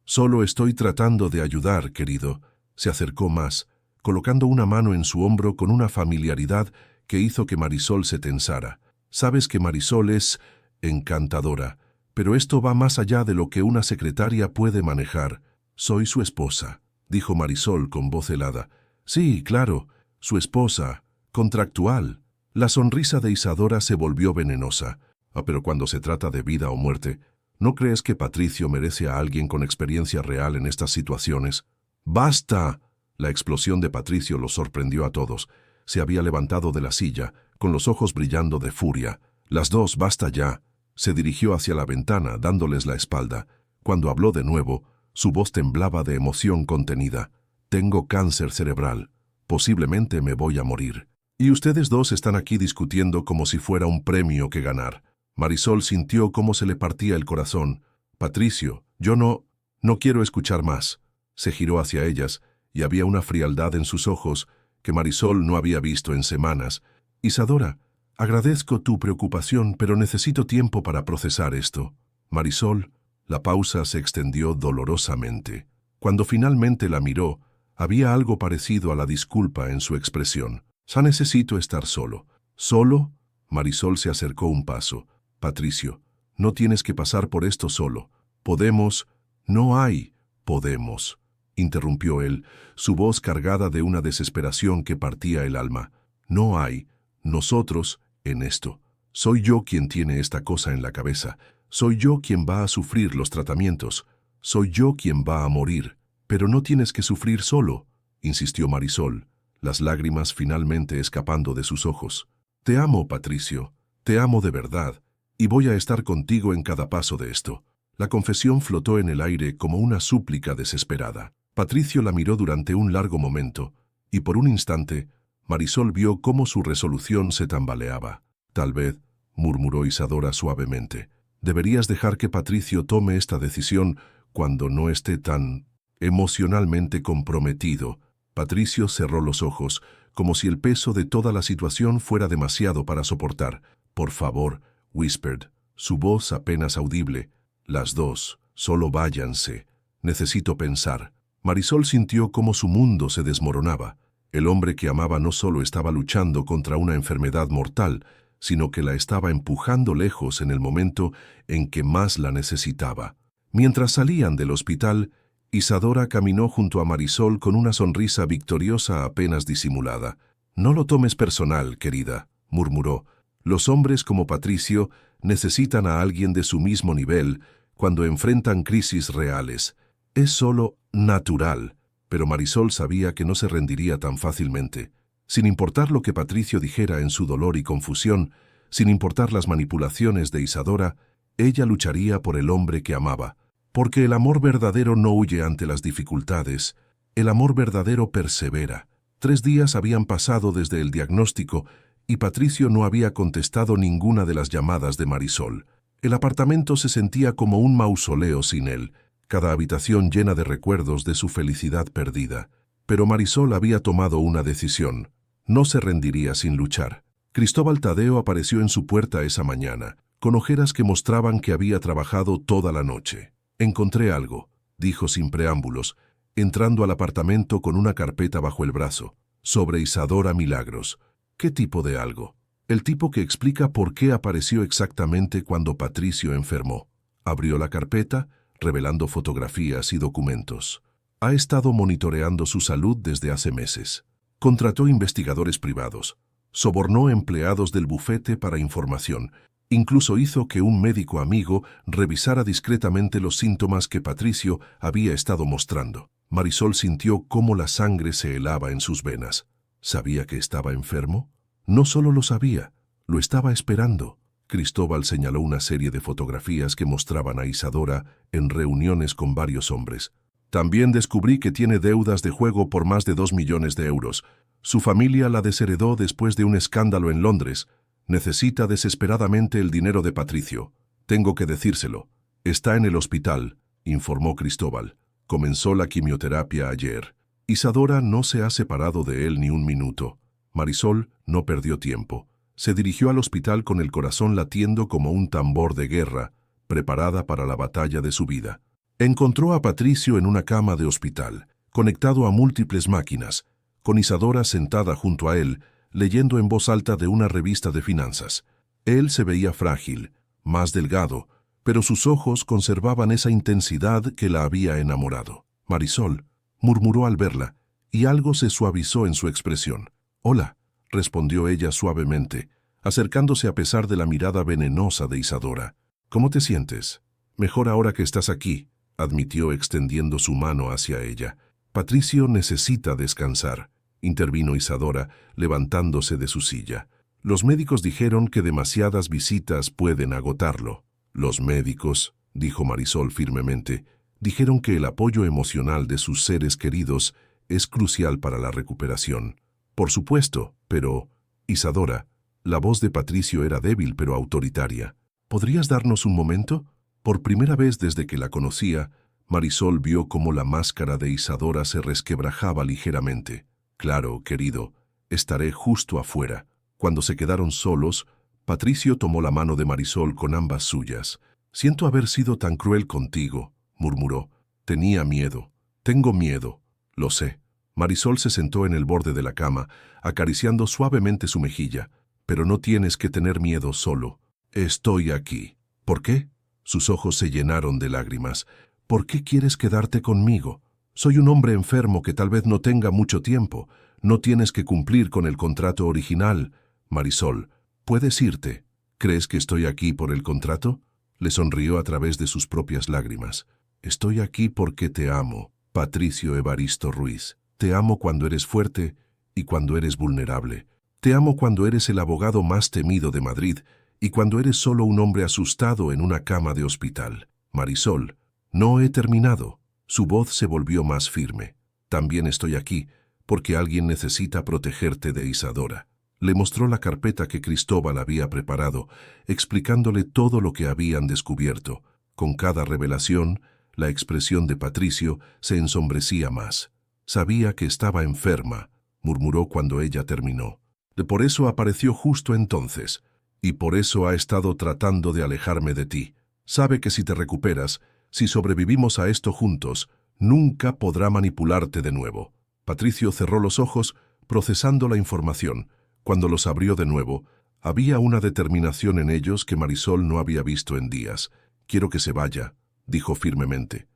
«Solo estoy tratando de ayudar, querido». Se acercó más, colocando una mano en su hombro con una familiaridad que hizo que Marisol se tensara. «Sabes que Marisol es encantadora, pero esto va más allá de lo que una secretaria puede manejar. Soy su esposa», dijo Marisol con voz helada. «Sí, claro, su esposa, contractual». La sonrisa de Isadora se volvió venenosa. «Pero cuando se trata de vida o muerte, ¿no crees que Patricio merece a alguien con experiencia real en estas situaciones?». «¡Basta!». La explosión de Patricio los sorprendió a todos. Se había levantado de la silla, con los ojos brillando de furia. «Las dos, basta ya». Se dirigió hacia la ventana, dándoles la espalda. Cuando habló de nuevo, su voz temblaba de emoción contenida. «Tengo cáncer cerebral. Posiblemente me voy a morir. Y ustedes dos están aquí discutiendo como si fuera un premio que ganar». Marisol sintió cómo se le partía el corazón. «Patricio, yo no quiero escuchar más». Se giró hacia ellas, y había una frialdad en sus ojos que Marisol no había visto en semanas. «Isadora, agradezco tu preocupación, pero necesito tiempo para procesar esto». «Marisol». La pausa se extendió dolorosamente. Cuando finalmente la miró, había algo parecido a la disculpa en su expresión. Ya necesito estar solo. ¿Solo? Marisol se acercó un paso. Patricio, no tienes que pasar por esto solo. Podemos. No hay. Podemos. Interrumpió él, su voz cargada de una desesperación que partía el alma. No hay. Nosotros, en esto. Soy yo quien tiene esta cosa en la cabeza. Soy yo quien va a sufrir los tratamientos. Soy yo quien va a morir. Pero no tienes que sufrir solo, insistió Marisol, las lágrimas finalmente escapando de sus ojos. Te amo, Patricio. Te amo de verdad. Y voy a estar contigo en cada paso de esto. La confesión flotó en el aire como una súplica desesperada. Patricio la miró durante un largo momento, y por un instante, Marisol vio cómo su resolución se tambaleaba. Tal vez, murmuró Isadora suavemente, deberías dejar que Patricio tome esta decisión cuando no esté tan emocionalmente comprometido. Patricio cerró los ojos, como si el peso de toda la situación fuera demasiado para soportar. Por favor, whispered, su voz apenas audible. Las dos, solo váyanse. Necesito pensar. Marisol sintió cómo su mundo se desmoronaba. El hombre que amaba no solo estaba luchando contra una enfermedad mortal, sino que la estaba empujando lejos en el momento en que más la necesitaba. Mientras salían del hospital, Isadora caminó junto a Marisol con una sonrisa victoriosa apenas disimulada. «No lo tomes personal, querida», murmuró. «Los hombres como Patricio necesitan a alguien de su mismo nivel cuando enfrentan crisis reales. Es solo natural». Pero Marisol sabía que no se rendiría tan fácilmente. Sin importar lo que Patricio dijera en su dolor y confusión, sin importar las manipulaciones de Isadora, ella lucharía por el hombre que amaba. Porque el amor verdadero no huye ante las dificultades. El amor verdadero persevera. 3 días habían pasado desde el diagnóstico y Patricio no había contestado ninguna de las llamadas de Marisol. El apartamento se sentía como un mausoleo sin él, cada habitación llena de recuerdos de su felicidad perdida. Pero Marisol había tomado una decisión. No se rendiría sin luchar. Cristóbal Tadeo apareció en su puerta esa mañana, con ojeras que mostraban que había trabajado toda la noche. «Encontré algo», dijo sin preámbulos, entrando al apartamento con una carpeta bajo el brazo, sobre Isadora Milagros. «¿Qué tipo de algo?» «El tipo que explica por qué apareció exactamente cuando Patricio enfermó». Abrió la carpeta, revelando fotografías y documentos. Ha estado monitoreando su salud desde hace meses. Contrató investigadores privados. Sobornó empleados del bufete para información. Incluso hizo que un médico amigo revisara discretamente los síntomas que Patricio había estado mostrando. Marisol sintió cómo la sangre se helaba en sus venas. ¿Sabía que estaba enfermo? No solo lo sabía, lo estaba esperando. Cristóbal señaló una serie de fotografías que mostraban a Isadora en reuniones con varios hombres. También descubrí que tiene deudas de juego por más de 2 millones de euros. Su familia la desheredó después de un escándalo en Londres. Necesita desesperadamente el dinero de Patricio. Tengo que decírselo. Está en el hospital, informó Cristóbal. Comenzó la quimioterapia ayer. Isadora no se ha separado de él ni un minuto. Marisol no perdió tiempo. Se dirigió al hospital con el corazón latiendo como un tambor de guerra, preparada para la batalla de su vida. Encontró a Patricio en una cama de hospital, conectado a múltiples máquinas, con Isadora sentada junto a él, leyendo en voz alta de una revista de finanzas. Él se veía frágil, más delgado, pero sus ojos conservaban esa intensidad que la había enamorado. «Marisol», murmuró al verla, y algo se suavizó en su expresión. «Hola», respondió ella suavemente, acercándose a pesar de la mirada venenosa de Isadora. «¿Cómo te sientes?» «Mejor ahora que estás aquí», admitió extendiendo su mano hacia ella. «Patricio necesita descansar», intervino Isadora, levantándose de su silla. «Los médicos dijeron que demasiadas visitas pueden agotarlo». «Los médicos», dijo Marisol firmemente, «dijeron que el apoyo emocional de sus seres queridos es crucial para la recuperación». «Por supuesto, pero...» «Isadora», la voz de Patricio era débil pero autoritaria. «¿Podrías darnos un momento?» Por primera vez desde que la conocía, Marisol vio cómo la máscara de Isadora se resquebrajaba ligeramente. «Claro, querido, estaré justo afuera». Cuando se quedaron solos, Patricio tomó la mano de Marisol con ambas suyas. «Siento haber sido tan cruel contigo», murmuró. «Tenía miedo. Tengo miedo. Lo sé». Marisol se sentó en el borde de la cama, acariciando suavemente su mejilla. «Pero no tienes que tener miedo solo. Estoy aquí». «¿Por qué?» Sus ojos se llenaron de lágrimas. «¿Por qué quieres quedarte conmigo? Soy un hombre enfermo que tal vez no tenga mucho tiempo. No tienes que cumplir con el contrato original. Marisol, puedes irte. ¿Crees que estoy aquí por el contrato?» Le sonrió a través de sus propias lágrimas. «Estoy aquí porque te amo, Patricio Evaristo Ruiz. Te amo cuando eres fuerte y cuando eres vulnerable. Te amo cuando eres el abogado más temido de Madrid y cuando eres solo un hombre asustado en una cama de hospital. Marisol, no he terminado». Su voz se volvió más firme. «También estoy aquí porque alguien necesita protegerte de Isadora». Le mostró la carpeta que Cristóbal había preparado, explicándole todo lo que habían descubierto. Con cada revelación, la expresión de Patricio se ensombrecía más. «Sabía que estaba enferma», murmuró cuando ella terminó. «Por eso apareció justo entonces, y por eso ha estado tratando de alejarme de ti. Sabe que si te recuperas, si sobrevivimos a esto juntos, nunca podrá manipularte de nuevo». Patricio cerró los ojos, procesando la información. Cuando los abrió de nuevo, había una determinación en ellos que Marisol no había visto en días. «Quiero que se vaya», dijo firmemente.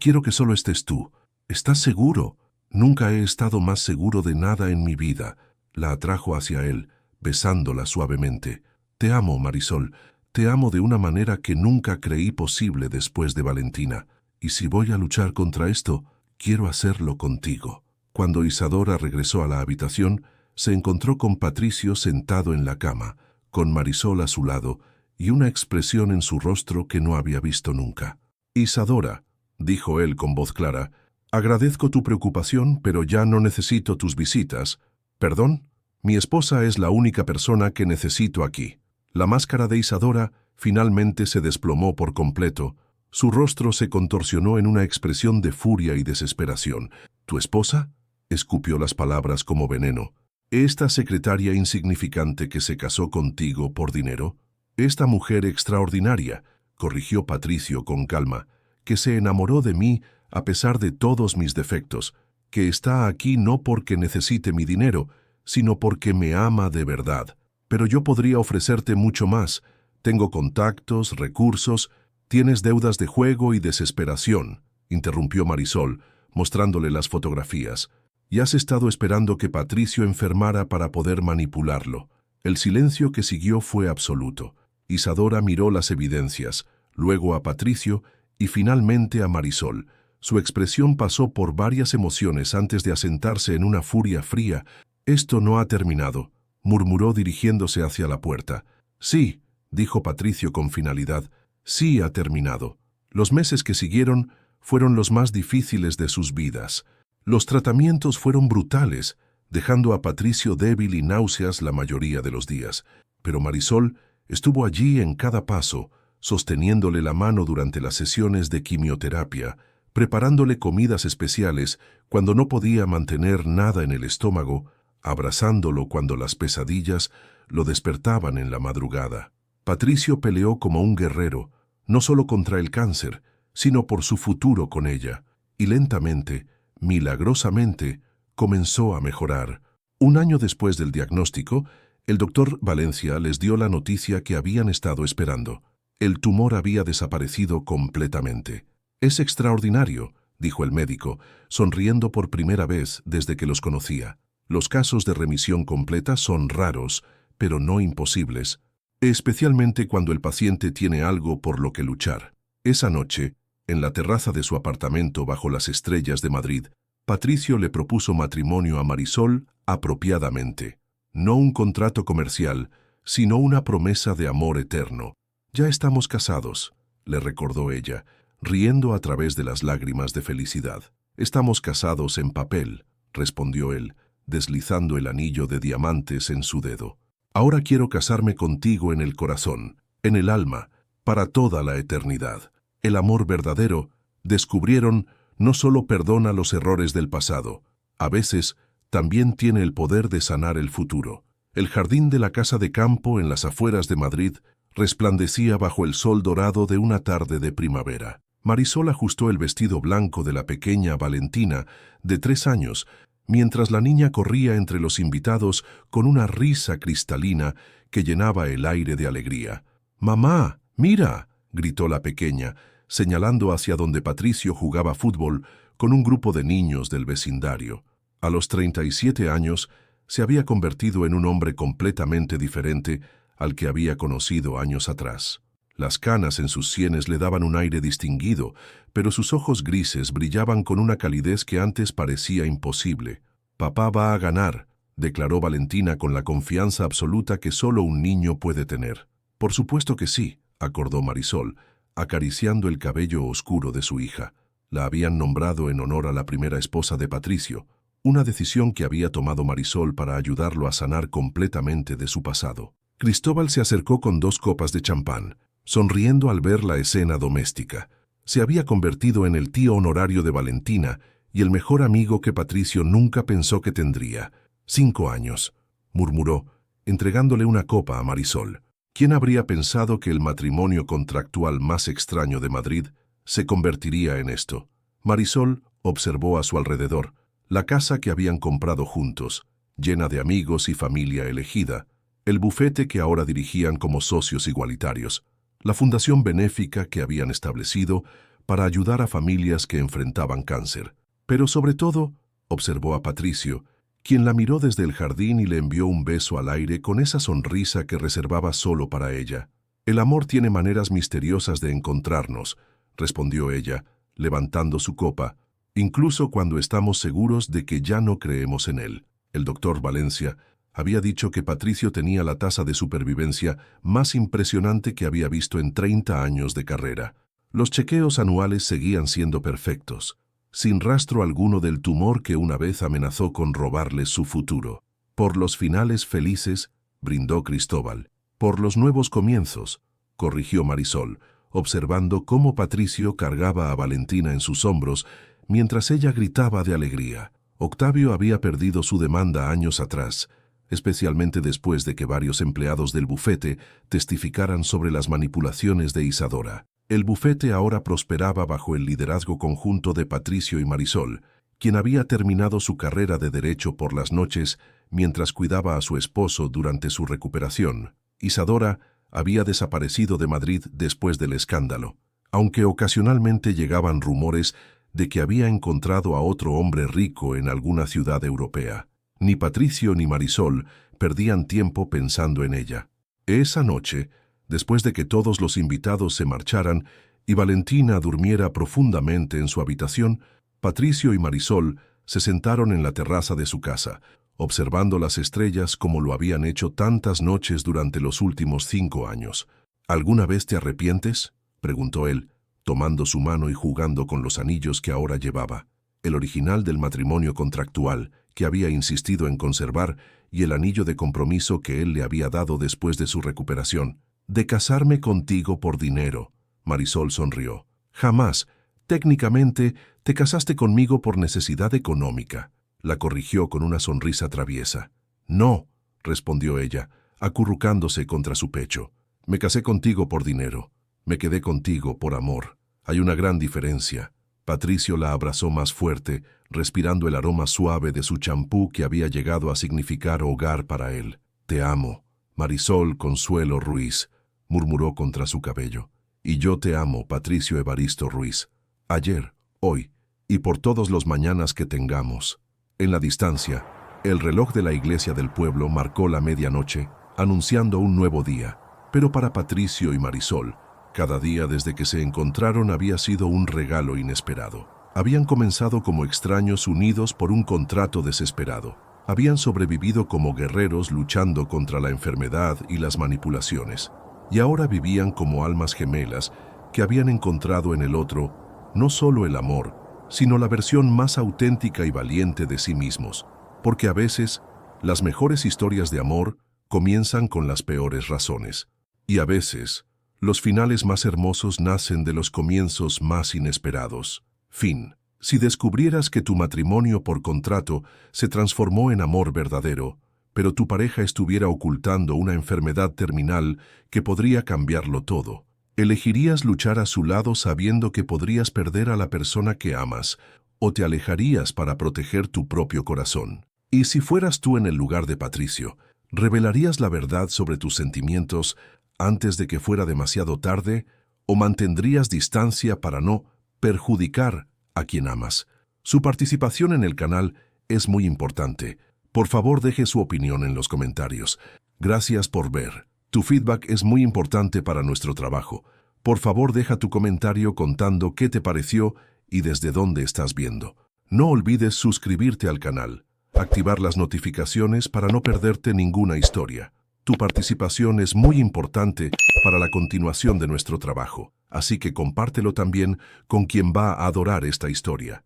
«Quiero que solo estés tú. ¿Estás seguro?» «Nunca he estado más seguro de nada en mi vida». La atrajo hacia él, besándola suavemente. «Te amo, Marisol. Te amo de una manera que nunca creí posible después de Valentina. Y si voy a luchar contra esto, quiero hacerlo contigo». Cuando Isadora regresó a la habitación, se encontró con Patricio sentado en la cama, con Marisol a su lado y una expresión en su rostro que no había visto nunca. «Isadora», dijo él con voz clara, «agradezco tu preocupación, pero ya no necesito tus visitas». «¿Perdón? Mi esposa es la única persona que necesito aquí». La máscara de Isadora finalmente se desplomó por completo. Su rostro se contorsionó en una expresión de furia y desesperación. «¿Tu esposa?», escupió las palabras como veneno. «¿Esta secretaria insignificante que se casó contigo por dinero? Esta mujer extraordinaria», corrigió Patricio con calma, «que se enamoró de mí a pesar de todos mis defectos, que está aquí no porque necesite mi dinero, sino porque me ama de verdad. Pero yo podría ofrecerte mucho más. Tengo contactos, recursos, tienes deudas de juego y desesperación», interrumpió Marisol, mostrándole las fotografías. «Y has estado esperando que Patricio enfermara para poder manipularlo». El silencio que siguió fue absoluto. Isadora miró las evidencias, luego a Patricio y finalmente a Marisol. Su expresión pasó por varias emociones antes de asentarse en una furia fría. «Esto no ha terminado», murmuró dirigiéndose hacia la puerta. «Sí», dijo Patricio con finalidad, «sí ha terminado». Los meses que siguieron fueron los más difíciles de sus vidas. Los tratamientos fueron brutales, dejando a Patricio débil y náuseas la mayoría de los días. Pero Marisol estuvo allí en cada paso, sosteniéndole la mano durante las sesiones de quimioterapia, preparándole comidas especiales cuando no podía mantener nada en el estómago, abrazándolo cuando las pesadillas lo despertaban en la madrugada. Patricio peleó como un guerrero, no solo contra el cáncer, sino por su futuro con ella, y lentamente, milagrosamente, comenzó a mejorar. Un año después del diagnóstico, el doctor Valencia les dio la noticia que habían estado esperando. El tumor había desaparecido completamente. «Es extraordinario», dijo el médico, sonriendo por primera vez desde que los conocía. «Los casos de remisión completa son raros, pero no imposibles, especialmente cuando el paciente tiene algo por lo que luchar». Esa noche, en la terraza de su apartamento bajo las estrellas de Madrid, Patricio le propuso matrimonio a Marisol apropiadamente. No un contrato comercial, sino una promesa de amor eterno. «Ya estamos casados», le recordó ella, riendo a través de las lágrimas de felicidad. «Estamos casados en papel», respondió él, deslizando el anillo de diamantes en su dedo. «Ahora quiero casarme contigo en el corazón, en el alma, para toda la eternidad». El amor verdadero, descubrieron, no solo perdona los errores del pasado, a veces también tiene el poder de sanar el futuro. El jardín de la casa de campo en las afueras de Madrid resplandecía bajo el sol dorado de una tarde de primavera. Marisol ajustó el vestido blanco de la pequeña Valentina, de 3 años, mientras la niña corría entre los invitados con una risa cristalina que llenaba el aire de alegría. «¡Mamá, mira!», gritó la pequeña, señalando hacia donde Patricio jugaba fútbol con un grupo de niños del vecindario. A los 37 años, se había convertido en un hombre completamente diferente al que había conocido años atrás. Las canas en sus sienes le daban un aire distinguido, pero sus ojos grises brillaban con una calidez que antes parecía imposible. «Papá va a ganar», declaró Valentina con la confianza absoluta que solo un niño puede tener. «Por supuesto que sí», acordó Marisol, acariciando el cabello oscuro de su hija. La habían nombrado en honor a la primera esposa de Patricio, una decisión que había tomado Marisol para ayudarlo a sanar completamente de su pasado. Cristóbal se acercó con 2 copas de champán, sonriendo al ver la escena doméstica. Se había convertido en el tío honorario de Valentina y el mejor amigo que Patricio nunca pensó que tendría. 5 años, murmuró, entregándole una copa a Marisol. ¿Quién habría pensado que el matrimonio contractual más extraño de Madrid se convertiría en esto? Marisol observó a su alrededor la casa que habían comprado juntos, llena de amigos y familia elegida, el bufete que ahora dirigían como socios igualitarios, la fundación benéfica que habían establecido para ayudar a familias que enfrentaban cáncer. Pero sobre todo, observó a Patricio, quien la miró desde el jardín y le envió un beso al aire con esa sonrisa que reservaba solo para ella. «El amor tiene maneras misteriosas de encontrarnos», respondió ella, levantando su copa, «incluso cuando estamos seguros de que ya no creemos en él». El doctor Valencia había dicho que Patricio tenía la tasa de supervivencia más impresionante que había visto en 30 años de carrera. Los chequeos anuales seguían siendo perfectos, sin rastro alguno del tumor que una vez amenazó con robarles su futuro. «Por los finales felices», brindó Cristóbal. «Por los nuevos comienzos», corrigió Marisol, observando cómo Patricio cargaba a Valentina en sus hombros mientras ella gritaba de alegría. Octavio había perdido su demanda años atrás, especialmente después de que varios empleados del bufete testificaran sobre las manipulaciones de Isadora. El bufete ahora prosperaba bajo el liderazgo conjunto de Patricio y Marisol, quien había terminado su carrera de derecho por las noches mientras cuidaba a su esposo durante su recuperación. Isadora había desaparecido de Madrid después del escándalo, aunque ocasionalmente llegaban rumores de que había encontrado a otro hombre rico en alguna ciudad europea. Ni Patricio ni Marisol perdían tiempo pensando en ella. Esa noche, después de que todos los invitados se marcharan y Valentina durmiera profundamente en su habitación, Patricio y Marisol se sentaron en la terraza de su casa, observando las estrellas como lo habían hecho tantas noches durante los últimos 5 años. «¿Alguna vez te arrepientes?», preguntó él, tomando su mano y jugando con los anillos que ahora llevaba, el original del matrimonio contractual que había insistido en conservar y el anillo de compromiso que él le había dado después de su recuperación. «De casarme contigo por dinero», Marisol sonrió. «Jamás. Técnicamente, te casaste conmigo por necesidad económica», la corrigió con una sonrisa traviesa. «No», respondió ella, acurrucándose contra su pecho. «Me casé contigo por dinero. Me quedé contigo por amor. Hay una gran diferencia». Patricio la abrazó más fuerte, respirando el aroma suave de su champú que había llegado a significar hogar para él. «Te amo, Marisol Consuelo Ruiz», murmuró contra su cabello. «Y yo te amo, Patricio Evaristo Ruiz. Ayer, hoy y por todos los mañanas que tengamos». En la distancia, el reloj de la iglesia del pueblo marcó la medianoche, anunciando un nuevo día. Pero para Patricio y Marisol, cada día desde que se encontraron había sido un regalo inesperado. Habían comenzado como extraños unidos por un contrato desesperado. Habían sobrevivido como guerreros luchando contra la enfermedad y las manipulaciones. Y ahora vivían como almas gemelas que habían encontrado en el otro no solo el amor, sino la versión más auténtica y valiente de sí mismos. Porque a veces, las mejores historias de amor comienzan con las peores razones. Y a veces, los finales más hermosos nacen de los comienzos más inesperados. Fin. Si descubrieras que tu matrimonio por contrato se transformó en amor verdadero, pero tu pareja estuviera ocultando una enfermedad terminal que podría cambiarlo todo, ¿elegirías luchar a su lado sabiendo que podrías perder a la persona que amas o te alejarías para proteger tu propio corazón? Y si fueras tú en el lugar de Patricio, ¿revelarías la verdad sobre tus sentimientos antes de que fuera demasiado tarde o mantendrías distancia para no perjudicar a quien amas? Su participación en el canal es muy importante. Por favor, deje su opinión en los comentarios. Gracias por ver. Tu feedback es muy importante para nuestro trabajo. Por favor, deja tu comentario contando qué te pareció y desde dónde estás viendo. No olvides suscribirte al canal, activar las notificaciones para no perderte ninguna historia. Tu participación es muy importante para la continuación de nuestro trabajo, así que compártelo también con quien va a adorar esta historia.